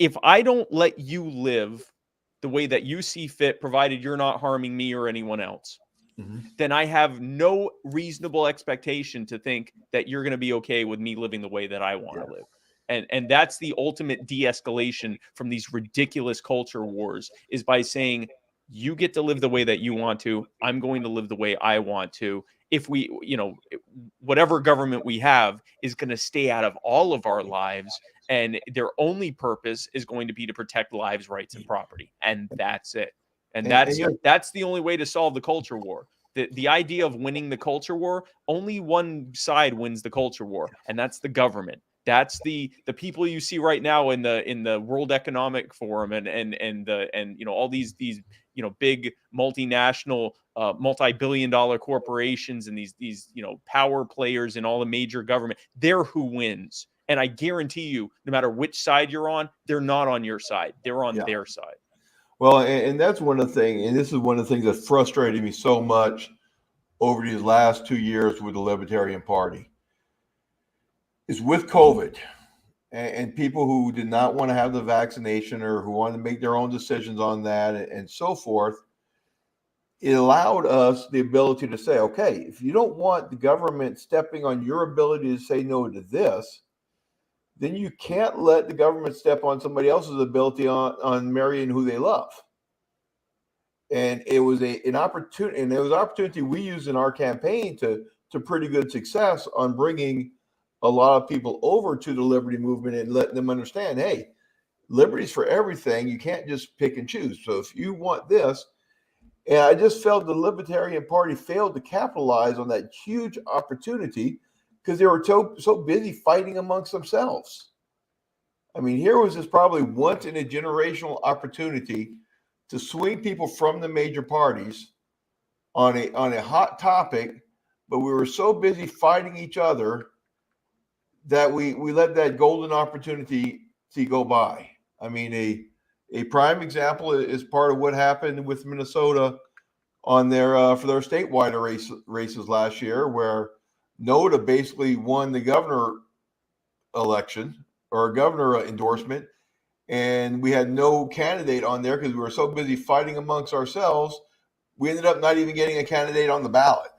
if I don't let you live the way that you see fit, provided you're not harming me or anyone else, then I have no reasonable expectation to think that you're going to be okay with me living the way that I want to live. And that's the ultimate de-escalation from these ridiculous culture wars, is by saying, you get to live the way that you want to. I'm going to live the way I want to. If we, whatever government we have is going to stay out of all of our lives, and their only purpose is going to be to protect lives, rights, and property. And that's it. And that's the only way to solve the culture war. The idea of winning the culture war, only one side wins the culture war, and that's the government. That's the people you see right now in the World Economic Forum and all these big multinational multi-billion-dollar corporations and these power players in all the major government. They're who wins. And I guarantee you, no matter which side you're on, they're not on your side. They're on their side. Well, and that's one of the things, and this is one of the things that frustrated me so much over these last 2 years with the Libertarian Party, is with COVID and people who did not want to have the vaccination or who wanted to make their own decisions on that and so forth. It allowed us the ability to say, okay, if you don't want the government stepping on your ability to say no to this, then you can't let the government step on somebody else's ability on marrying who they love. And it was an opportunity, and it was an opportunity we used in our campaign to pretty good success on bringing a lot of people over to the liberty movement and letting them understand, hey, liberty's for everything. You can't just pick and choose. So if you want this, And I just felt the Libertarian Party failed to capitalize on that huge opportunity because they were so busy fighting amongst themselves. I mean, here was this probably once in a generational opportunity to swing people from the major parties on a hot topic, but we were so busy fighting each other that we let that golden opportunity to go by. I mean, a prime example is part of what happened with Minnesota on their for their statewide races last year, where NODA basically won the governor election or governor endorsement, and we had no candidate on there because we were so busy fighting amongst ourselves. We ended up not even getting a candidate on the ballot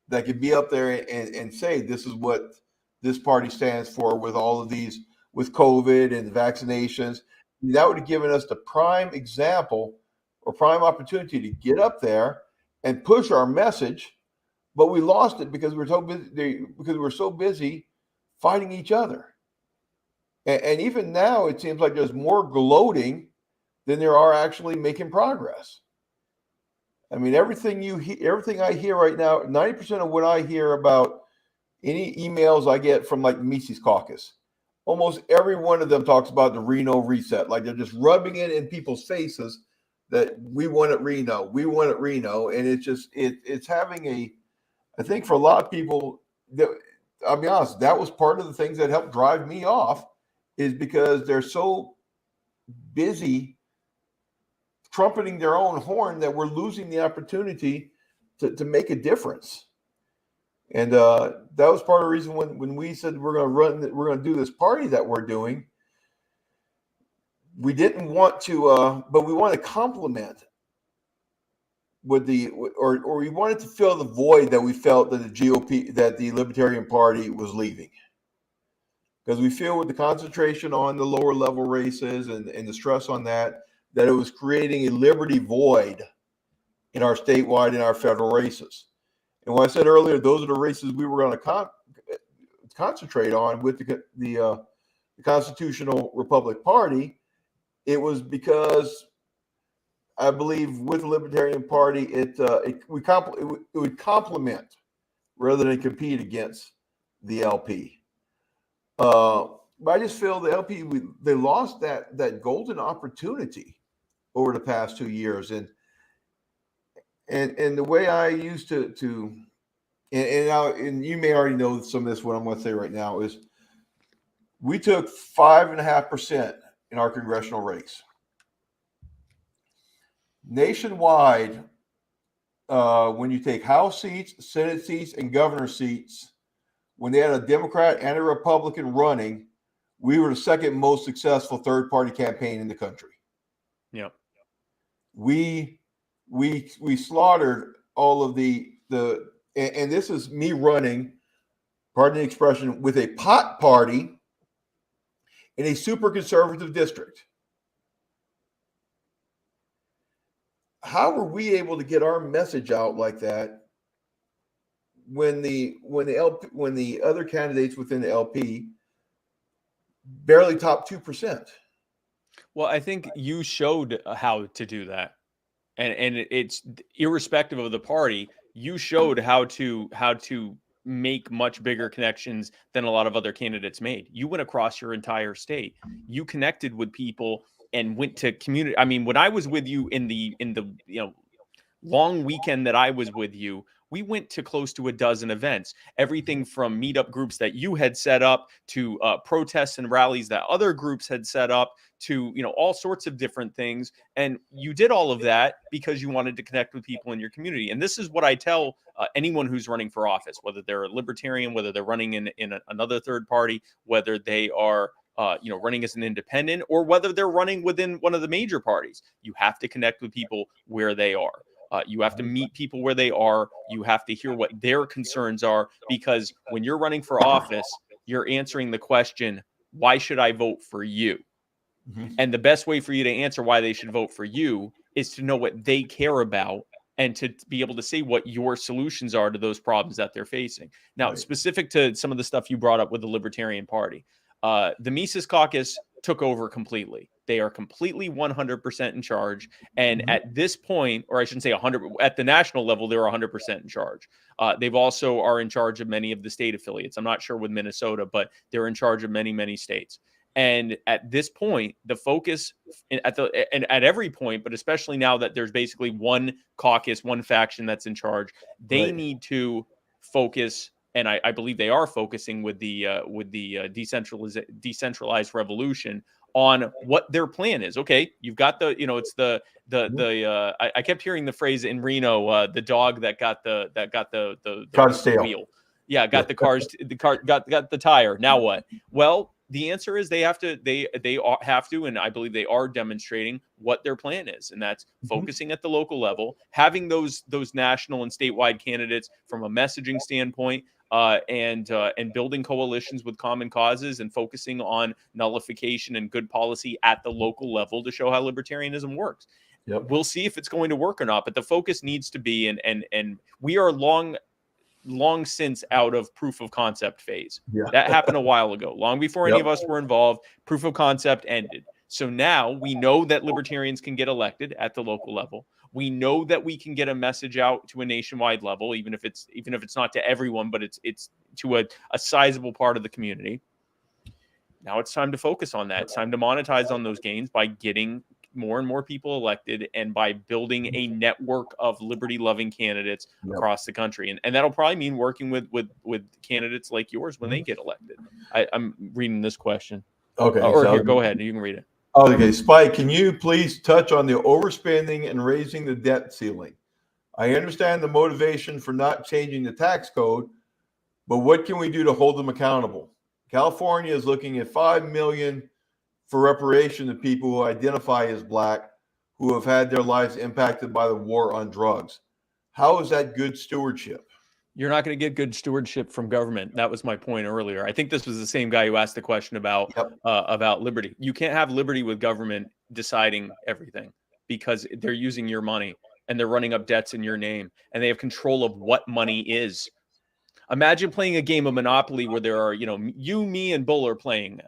that could be up there and say this is what this party stands for with all of these, with COVID and vaccinations. That would have given us the prime example or prime opportunity to get up there and push our message, but we lost it because we were so busy fighting each other. And even now, it seems like there's more gloating than there are actually making progress. I mean, everything I hear right now, 90% of what I hear about any emails I get from like Mises Caucus, almost every one of them talks about the Reno reset. Like they're just rubbing it in people's faces that we want it Reno, and it's having I think for a lot of people, I'll be honest, that was part of the things that helped drive me off, is because they're so busy trumpeting their own horn that we're losing the opportunity to make a difference. And that was part of the reason when we said we're going to do this party that we're doing. We didn't want to, but we want to complement with or we wanted to fill the void that we felt that the GOP, that the Libertarian Party was leaving. Because we feel with the concentration on the lower level races and the stress on that it was creating a liberty void in our statewide and our federal races. And what I said earlier, those are the races we were going to concentrate on with the Constitutional Republic Party. It was because I believe with the Libertarian Party, it would complement rather than compete against the LP. But I just feel the LP, they lost that golden opportunity over the past 2 years, and the way I used to and you may already know some of this. What I'm going to say right now is we took 5.5% in our congressional race. Nationwide, when you take House seats, Senate seats, and governor seats, when they had a Democrat and a Republican running, we were the second most successful third-party campaign in the country. Yep. We slaughtered all of the and this is me running, pardon the expression, with a pot party in a super conservative district. How were we able to get our message out like that when the other candidates within the LP barely topped 2%? Well, I think you showed how to do that. And it's irrespective of the party, you showed how to make much bigger connections than a lot of other candidates made. You went across your entire state. You connected with people and went to community. I mean, when I was with you in the long weekend that I was with you, we went to close to a dozen events, everything from meetup groups that you had set up to protests and rallies that other groups had set up to, all sorts of different things. And you did all of that because you wanted to connect with people in your community. And this is what I tell anyone who's running for office, whether they're a libertarian, whether they're running in another third party, whether they are running as an independent, or whether they're running within one of the major parties. You have to connect with people where they are. You have to meet people where they are. You have to hear what their concerns are, because when you're running for office, you're answering the question, why should I vote for you? Mm-hmm. And the best way for you to answer why they should vote for you is to know what they care about and to be able to say what your solutions are to those problems that they're facing. Now, specific to some of the stuff you brought up with the Libertarian Party, the Mises Caucus took over completely. They are completely 100% in charge. And at this point, or I shouldn't say 100, at the national level, they're 100% in charge. They've also are in charge of many of the state affiliates. I'm not sure with Minnesota, but they're in charge of many, many states. And at this point, the focus at every point, but especially now that there's basically one caucus, one faction that's in charge, they need to focus. And I believe they are focusing with the decentralized revolution on what their plan is. Okay, you've got the, it's I kept hearing the phrase in Reno, the dog that got the wheel. Yeah, got the got the tire. Now what? Well, the answer is they have to, and I believe they are demonstrating what their plan is, and that's focusing at the local level, having those national and statewide candidates from a messaging standpoint, and building coalitions with common causes, and focusing on nullification and good policy at the local level to show how libertarianism works. We'll see if it's going to work or not, but the focus needs to be, and we are long since out of proof of concept phase. That happened a while ago, long before any of us were involved. Proof of concept ended. So now we know that libertarians can get elected at the local level. We know that we can get a message out to a nationwide level, even if it's not to everyone, but it's to a sizable part of the community. Now it's time to focus on that. It's time to monetize on those gains by getting more and more people elected, and by building a network of liberty-loving candidates across the country. And that'll probably mean working with candidates like yours when they get elected. I'm reading this question. Okay. Here, go ahead. You can read it. Okay, Spike, can you please touch on the overspending and raising the debt ceiling? I understand the motivation for not changing the tax code, but what can we do to hold them accountable? California is looking at $5 million for reparation to people who identify as Black, who have had their lives impacted by the war on drugs. How is that good stewardship? You're not going to get good stewardship from government. That was my point earlier. I think this was the same guy who asked the question about liberty. You can't have liberty with government deciding everything, because they're using your money and they're running up debts in your name, and they have control of what money is. Imagine playing a game of Monopoly where there are, you, me, and Bull are playing.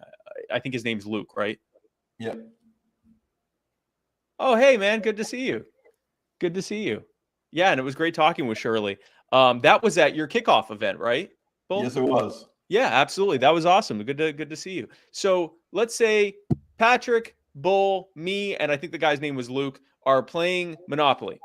I think his name's Luke, right? Yeah. Oh, hey, man. Good to see you. Good to see you. Yeah, and it was great talking with Shirley. That was at your kickoff event, right, Bull? Yes, it was. Yeah, absolutely. That was awesome. Good to see you. So let's say Patrick, Bull, me, and I think the guy's name was Luke, are playing Monopoly.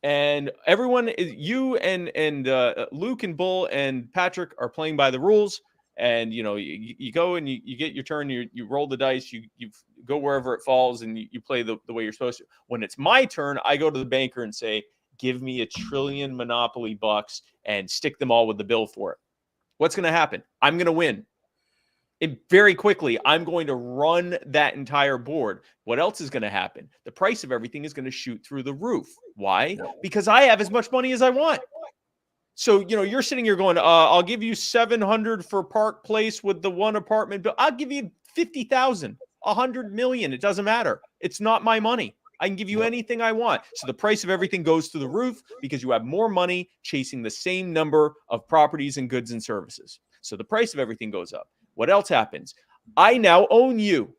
And everyone, you and Luke and Bull and Patrick are playing by the rules. And, you go and you get your turn, you roll the dice, you go wherever it falls, and you play the way you're supposed to. When it's my turn, I go to the banker and say, give me $1 trillion Monopoly bucks and stick them all with the bill for it. What's going to happen? I'm going to win. Very quickly, I'm going to run that entire board. What else is going to happen? The price of everything is going to shoot through the roof. Why? Because I have as much money as I want. So, you're sitting here going, I'll give you $700 for Park Place with the one apartment bill. I'll give you $50,000, $100 million. It doesn't matter. It's not my money. I can give you anything I want. So the price of everything goes through the roof because you have more money chasing the same number of properties and goods and services. So the price of everything goes up. What else happens? I now own you.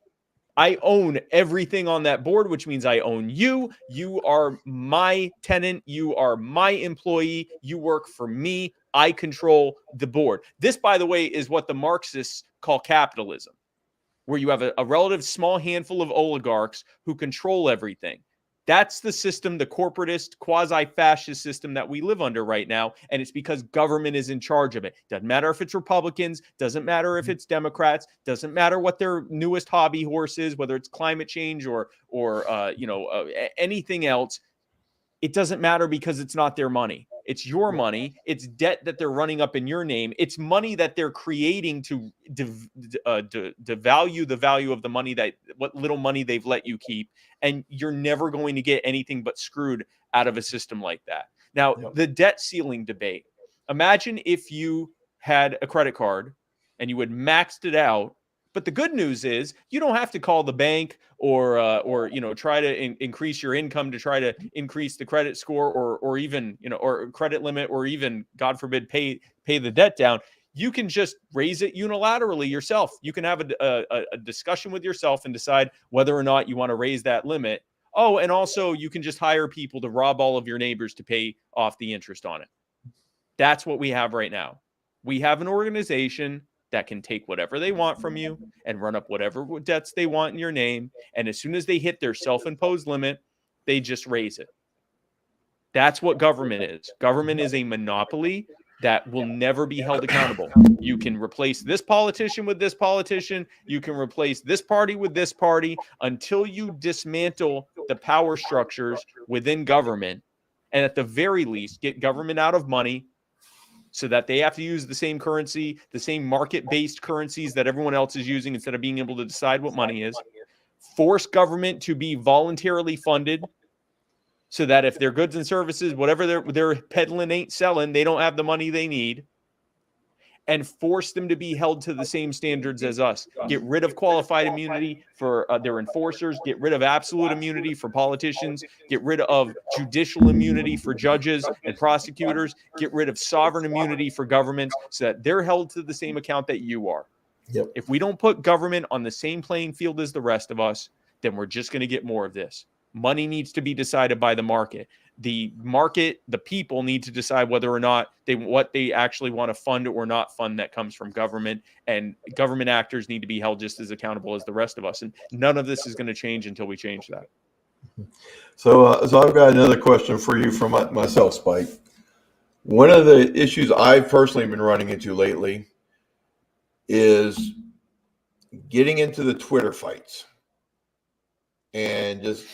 I own everything on that board, which means I own you. You are my tenant. You are my employee. You work for me. I control the board. This, by the way, is what the Marxists call capitalism, where you have a relative small handful of oligarchs who control everything. That's the system, the corporatist, quasi-fascist system that we live under right now, and it's because government is in charge of it. Doesn't matter if it's Republicans, doesn't matter if it's Democrats, doesn't matter what their newest hobby horse is, whether it's climate change or anything else. It doesn't matter because it's not their money. It's your money. It's debt that they're running up in your name. It's money that they're creating to devalue the value of the money, what little money they've let you keep. And you're never going to get anything but screwed out of a system like that. Now, the debt ceiling debate. Imagine if you had a credit card and you had maxed it out. But the good news is you don't have to call the bank or try to increase your income to try to increase the credit score or even or credit limit, or even, God forbid, pay the debt down. You can just raise it unilaterally yourself. You can have a discussion with yourself and decide whether or not you want to raise that limit. Oh, and also you can just hire people to rob all of your neighbors to pay off the interest on it. That's what we have right now. We have an organization that can take whatever they want from you and run up whatever debts they want in your name. And as soon as they hit their self-imposed limit, they just raise it. That's what government is. Government is a monopoly that will never be held accountable. You can replace this politician with this politician. You can replace this party with this party until you dismantle the power structures within government. And at the very least, get government out of money so that they have to use the same currency, the same market-based currencies that everyone else is using instead of being able to decide what money is. Force government to be voluntarily funded so that if their goods and services, whatever they're peddling ain't selling, they don't have the money they need. And force them to be held to the same standards as us. Get rid of qualified immunity for their enforcers. Get rid of absolute immunity for politicians. Get rid of judicial immunity for judges and prosecutors. Get rid of sovereign immunity for governments so that they're held to the same account that you are. Yep. If we don't put government on the same playing field as the rest of us, then we're just going to get more of this. Money needs to be decided by the market. The market, the people need to decide whether or not what they actually want to fund or not fund that comes from government, and government actors need to be held just as accountable as the rest of us. And none of this is going to change until we change that. So I've got another question for you from myself, Spike. One of the issues I've personally been running into lately is getting into the Twitter fights and just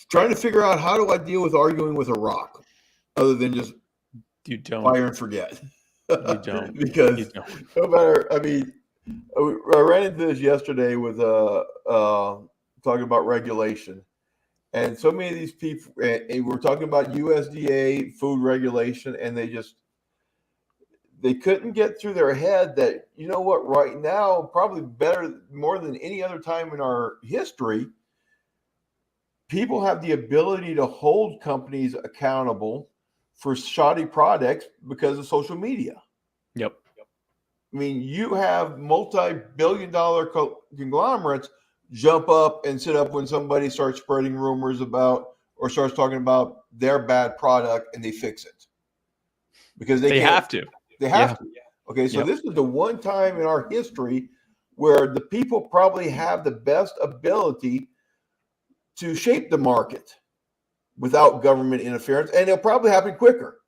trying to figure out, how do I deal with arguing with a rock other than just fire and forget? You don't. Because you don't. No matter, I mean, I ran into this yesterday with talking about regulation. And so many of these people, and we're talking about USDA food regulation, and they couldn't get through their head that, you know what, right now, probably more than any other time in our history, people have the ability to hold companies accountable for shoddy products because of social media. Yep. I mean, you have multi-billion-dollar conglomerates jump up and sit up when somebody starts spreading rumors about or starts talking about their bad product, and they fix it because they have to. They have to. Okay, so This is the one time in our history where the people probably have the best ability to shape the market without government interference, and it'll probably happen quicker.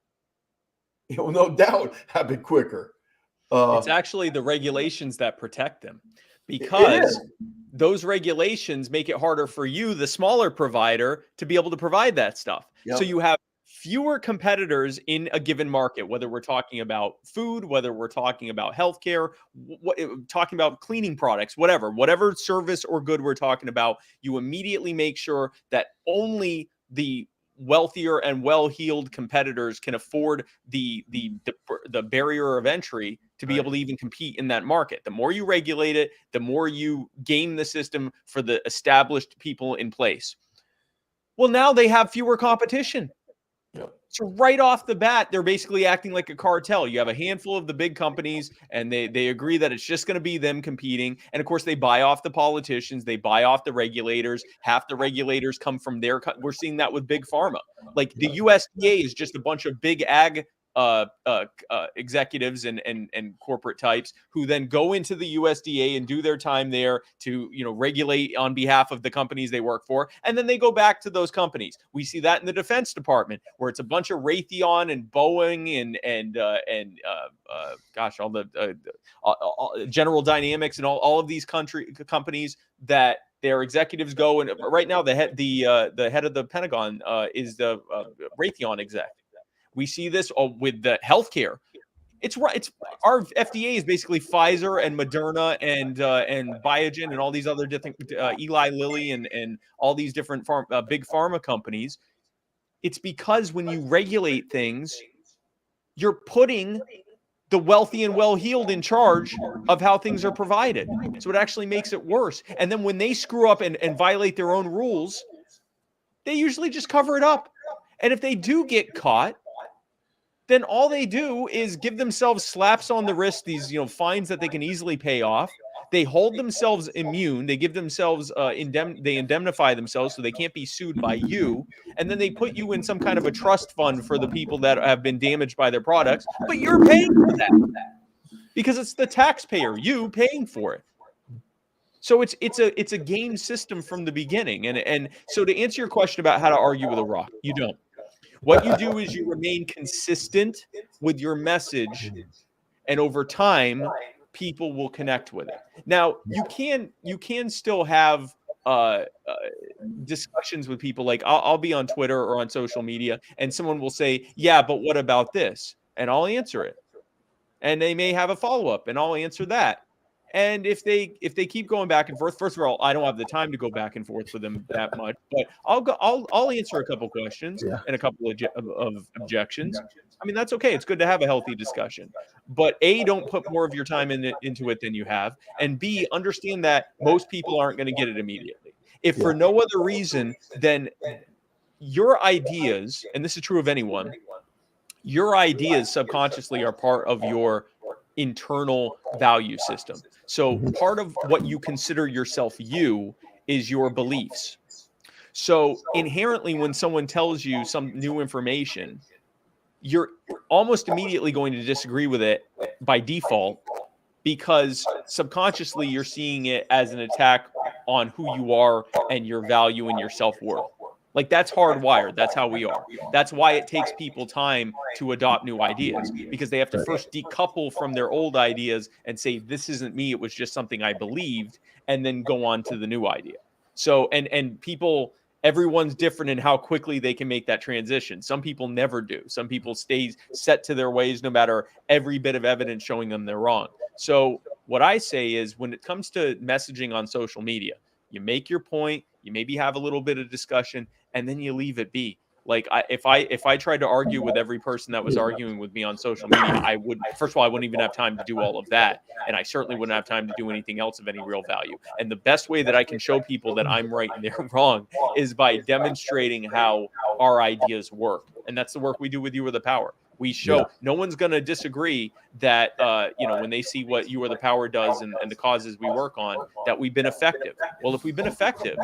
It will no doubt happen quicker. It's actually the regulations that protect them, because those regulations make it harder for you, the smaller provider, to be able to provide that stuff. Yep. So you have fewer competitors in a given market, whether we're talking about food, whether we're talking about healthcare, talking about cleaning products, whatever service or good we're talking about, you immediately make sure that only the wealthier and well-heeled competitors can afford the barrier of entry to be able to even compete in that market. The more you regulate it, the more you game the system for the established people in place. Well, now they have fewer competition. Yep. So right off the bat, they're basically acting like a cartel. You have a handful of the big companies, and they agree that it's just going to be them competing. And of course, they buy off the politicians. They buy off the regulators. Half the regulators come from we're seeing that with big pharma. Like the USDA is just a bunch of big ag executives and corporate types who then go into the USDA and do their time there to, regulate on behalf of the companies they work for. And then they go back to those companies. We see that in the Defense Department, where it's a bunch of Raytheon and Boeing and all the General Dynamics and all of these companies that their executives go. And right now the head of the Pentagon is the Raytheon exec. We see this with the healthcare. It's our FDA is basically Pfizer and Moderna and Biogen and all these other different Eli Lilly and all these different big pharma companies. It's because when you regulate things, you're putting the wealthy and well-heeled in charge of how things are provided. So it actually makes it worse. And then when they screw up and violate their own rules, they usually just cover it up. And if they do get caught, then all they do is give themselves slaps on the wrist, these, fines that they can easily pay off. They hold themselves immune. They give themselves they indemnify themselves so they can't be sued by you. And then they put you in some kind of a trust fund for the people that have been damaged by their products. But you're paying for that because it's the taxpayer, you paying for it. So it's a game system from the beginning. And so to answer your question about how to argue with a rock, you don't. What you do is you remain consistent with your message, and over time, people will connect with it. Now, you can still have discussions with people. Like I'll be on Twitter or on social media, and someone will say, "Yeah, but what about this?" And I'll answer it. And they may have a follow-up, and I'll answer that. And if they keep going back and forth, first of all, I don't have the time to go back and forth with them that much, but I'll answer a couple questions and a couple of objections. I mean, that's okay. It's good to have a healthy discussion, but A, don't put more of your time into it than you have. And B, understand that most people aren't going to get it immediately. If for no other reason than your ideas, and this is true of anyone, your ideas subconsciously are part of your internal value system. So part of what you consider yourself is your beliefs. So inherently, when someone tells you some new information, you're almost immediately going to disagree with it by default, because subconsciously you're seeing it as an attack on who you are and your value and your self-worth. Like, that's hardwired. That's how we are. That's why it takes people time to adopt new ideas, because they have to first decouple from their old ideas and say, this isn't me, it was just something I believed, and then go on to the new idea. So, and people, everyone's different in how quickly they can make that transition. Some people never do. Some people stay set to their ways no matter every bit of evidence showing them they're wrong. So what I say is, when it comes to messaging on social media, you make your point, you maybe have a little bit of discussion, and then you leave it be. Like, if I tried to argue with every person that was arguing with me on social media, first of all, I wouldn't even have time to do all of that. And I certainly wouldn't have time to do anything else of any real value. And the best way that I can show people that I'm right and they're wrong is by demonstrating how our ideas work. And that's the work we do with You Are the Power. We show no one's going to disagree that, when they see what You Are the Power does and the causes we work on, that we've been effective. Well, if we've been effective,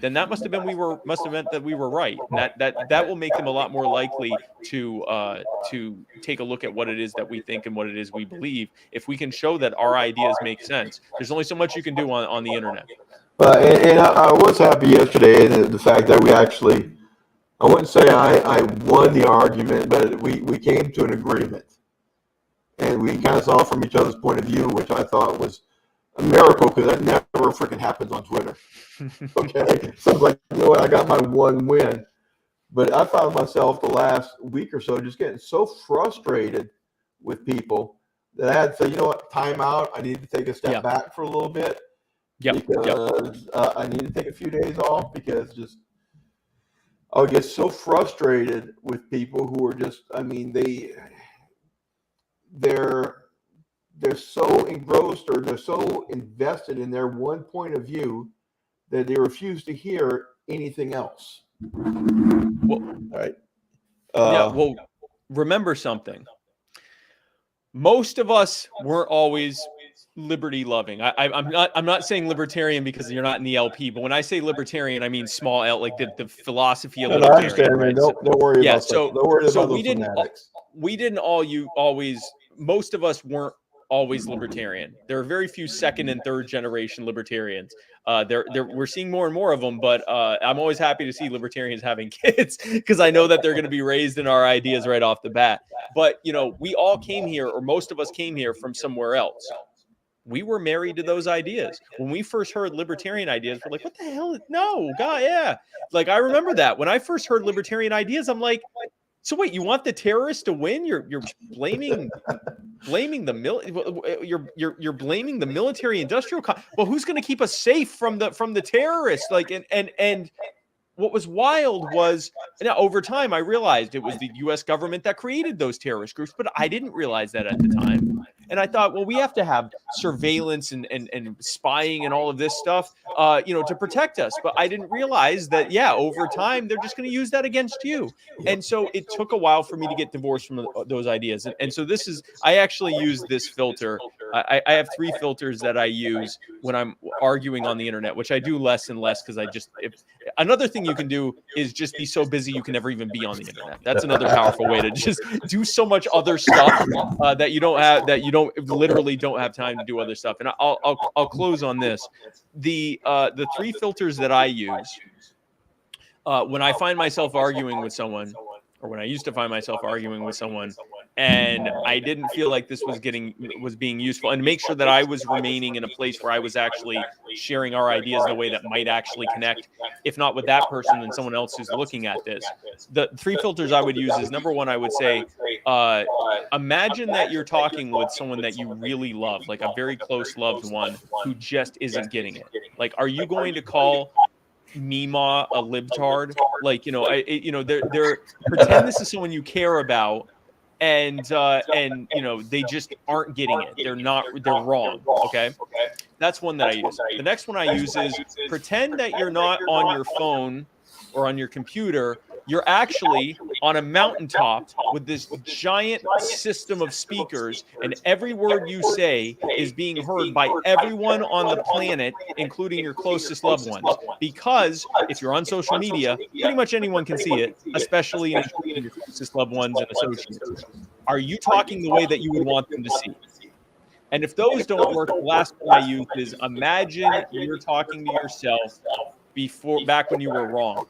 then that must have meant that we were right. And that will make them a lot more likely to take a look at what it is that we think and what it is we believe. If we can show that our ideas make sense, there's only so much you can do on the internet. And I was happy yesterday, the fact that we actually, I wouldn't say I won the argument, but we came to an agreement. And we kind of saw from each other's point of view, which I thought was a miracle, because that never freaking happens on Twitter. Okay? So it's like, you know what, I got my one win. But I found myself the last week or so just getting so frustrated with people that I had to say, you know what, time out. I need to take a step back for a little bit. Because I need to take a few days off, because just I'll get so frustrated with people who are just, I mean, they're so engrossed, or they're so invested in their one point of view that they refuse to hear anything else. Well, right. Well, remember something. Most of us weren't always liberty loving. I'm not saying libertarian because you're not in the LP, but when I say libertarian, I mean small L, like the philosophy of libertarian. I understand, right? Don't worry about so don't worry so about we didn't always, most of us weren't always libertarian. There are very few second and third generation libertarians. We're seeing more and more of them, but I'm always happy to see libertarians having kids, because I know that they're going to be raised in our ideas right off the bat. But we all came here, or most of us came here from somewhere else. We were married to those ideas. When we first heard libertarian ideas, we're like, what the hell? No, God, yeah. Like, I remember that. When I first heard libertarian ideas, I'm like, so wait, you want the terrorists to win? You're blaming the you're blaming the military industrial well, who's going to keep us safe from the terrorists? Like, and what was wild was, now over time I realized it was the US government that created those terrorist groups, but I didn't realize that at the time. And I thought, well, we have to have surveillance and spying and all of this stuff, to protect us. But I didn't realize that, over time, they're just going to use that against you. And so it took a while for me to get divorced from those ideas. And so I actually use this filter. I have 3 filters that I use when I'm arguing on the internet, which I do less and less because another thing you can do is just be so busy you can never even be on the internet. That's another powerful way to just do so much other stuff that you literally don't have time to do other stuff. And I'll close on this. The 3 filters that I use when I find myself arguing with someone, or when I used to find myself arguing with someone, and I didn't feel like this was being useful, and make sure that I was remaining in a place where I was actually sharing our ideas in a way that might actually connect, if not with that person, then someone else who's looking at this. The 3 filters I would use is, number one, I would say, imagine that you're talking with someone that you really love, like a very close loved one who just isn't getting it. Like, are you going to call Mima a libtard? Like, they're pretend this is someone you care about, and they just aren't getting it. They're wrong. Okay. That's one that I use. The next one I use is, pretend that you're not on your phone or on your computer. You're actually on a mountaintop with this giant system of speakers, and every word you say is being heard by everyone on the planet, including your closest loved ones. Because if you're on social media, pretty much anyone can see it, especially your closest loved ones and associates. Are you talking the way that you would want them to see? And if those don't work, the last one I use is, imagine you're talking to yourself back when you were wrong.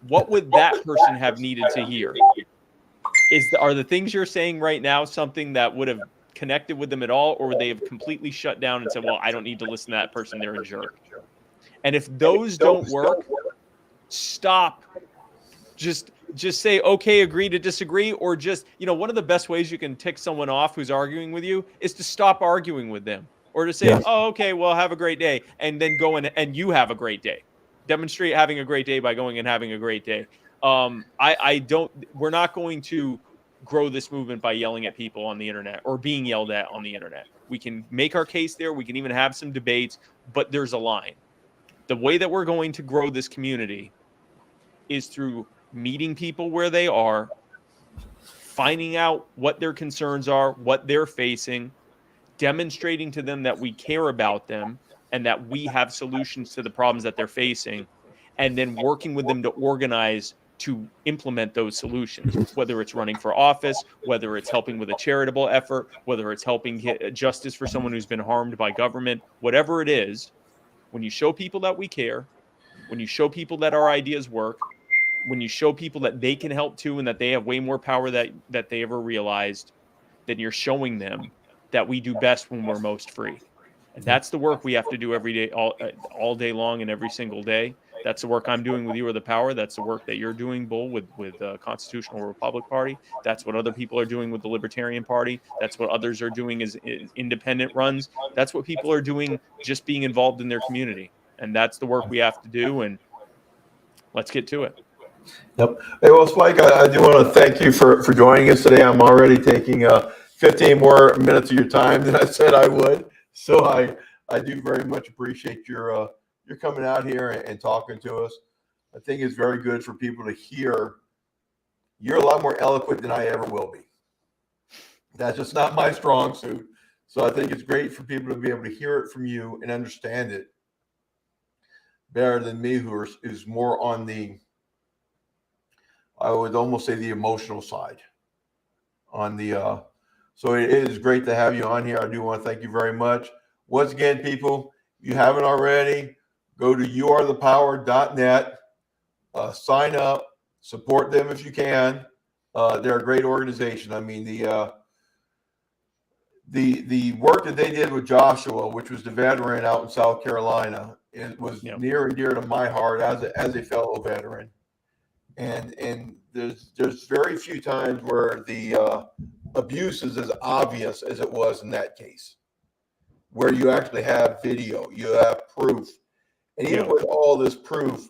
What would that person have needed to hear? Are the things you're saying right now something that would have connected with them at all, or would they have completely shut down and said, well, I don't need to listen to that person, they're a jerk? And if those don't work, stop. Just say, okay, agree to disagree, or just, one of the best ways you can tick someone off who's arguing with you is to stop arguing with them, or to say, oh, okay, well, have a great day, and then go and you have a great day. Demonstrate having a great day by going and having a great day. We're not going to grow this movement by yelling at people on the internet or being yelled at on the internet. We can make our case there. We can even have some debates, but there's a line. The way that we're going to grow this community is through meeting people where they are, finding out what their concerns are, what they're facing, demonstrating to them that we care about them, and that we have solutions to the problems that they're facing, and then working with them to organize to implement those solutions, whether it's running for office, whether it's helping with a charitable effort, whether it's helping get justice for someone who's been harmed by government, whatever it is. When you show people that we care, when you show people that our ideas work, when you show people that they can help too, and that they have way more power that they ever realized, then you're showing them that we do best when we're most free. And that's the work we have to do every day, all day long, and every single day. That's the work I'm doing with You Are the Power. That's the work that you're doing, Bull, with Constitutional Republic Party. That's what other people are doing with the Libertarian Party. That's what others are doing as independent runs. That's what people are doing just being involved in their community. And that's the work we have to do. And let's get to it. Yep. Hey, well, Spike, I do want to thank you for joining us today. I'm already taking 15 more minutes of your time than I said I would. So I do very much appreciate your coming out here and talking to us. I think it's very good for people to hear. You're a lot more eloquent than I ever will be. That's just not my strong suit. So I think it's great for people to be able to hear it from you and understand it better than me, who is more on the, I would almost say, the emotional side. So it is great to have you on here. I do want to thank you very much. Once again, people, if you haven't already, go to youarethepower.net, sign up, support them if you can. They're a great organization. I mean, the work that they did with Joshua, which was the veteran out in South Carolina, it was near and dear to my heart as a fellow veteran. And there's very few times where the abuse is as obvious as it was in that case, where you actually have video, you have proof. And even with all this proof,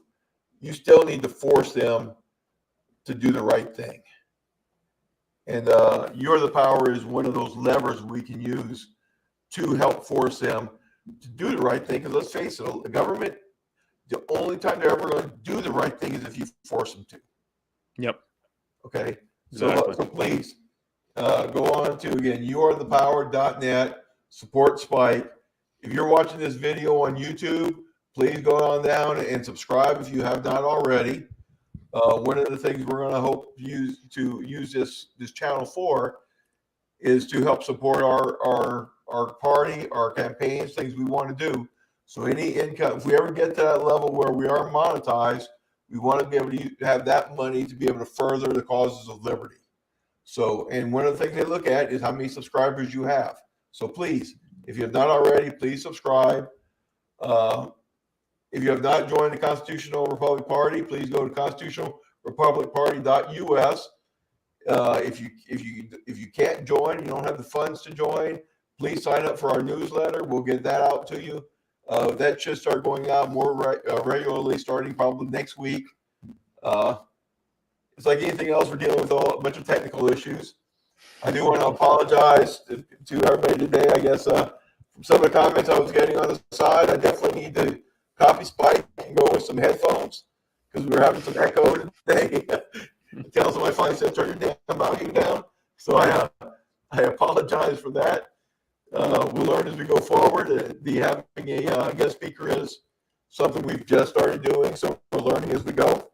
you still need to force them to do the right thing. And You're the Power is one of those levers we can use to help force them to do the right thing. Because let's face it, the government, the only time they're ever going to do the right thing is if you force them to. Yep. Okay. Exactly. So please go on to, again, youarethepower.net, support Spike. If you're watching this video on YouTube, please go on down and subscribe if you have not already. One of the things we're going to hope to use this channel for is to help support our party, our campaigns, things we want to do. So any income, if we ever get to that level where we are monetized, we want to be able to have that money to be able to further the causes of liberty. So, and one of the things they look at is how many subscribers you have. So please, if you have not already, please subscribe. If you have not joined the Constitutional Republic Party, please go to constitutionalrepublicparty.us. If you can't join, you don't have the funds to join, please sign up for our newsletter. We'll get that out to you. That should start going out more regularly, starting probably next week. It's like anything else, we're dealing with a bunch of technical issues. I do want to apologize to everybody today. I guess from some of the comments I was getting on the side, I definitely need to copy Spike and go with some headphones because we were having some echo today. It tells my phone said turn your damn volume down. So I apologize for that. We'll learn as we go forward. Having a guest speaker is something we've just started doing, so we're learning as we go.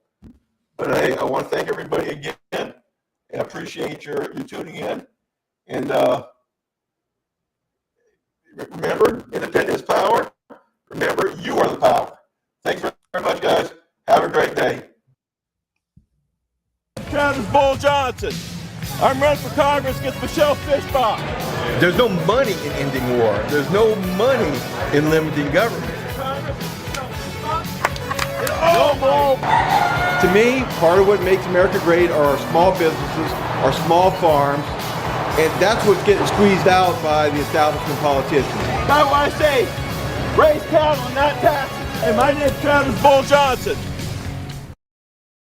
But I want to thank everybody again, and I appreciate your tuning in. And remember, independence is power. Remember, you are the power. Thanks very much, guys. Have a great day. Travis Bull Johnson. I'm running for Congress against Michelle Fishbach. There's no money in ending war. There's no money in limiting government. No more. To me, part of what makes America great are our small businesses, our small farms, and that's what's getting squeezed out by the establishment politicians. That's why I say, raise cattle and not taxes. And my name's Travis Bull Johnson.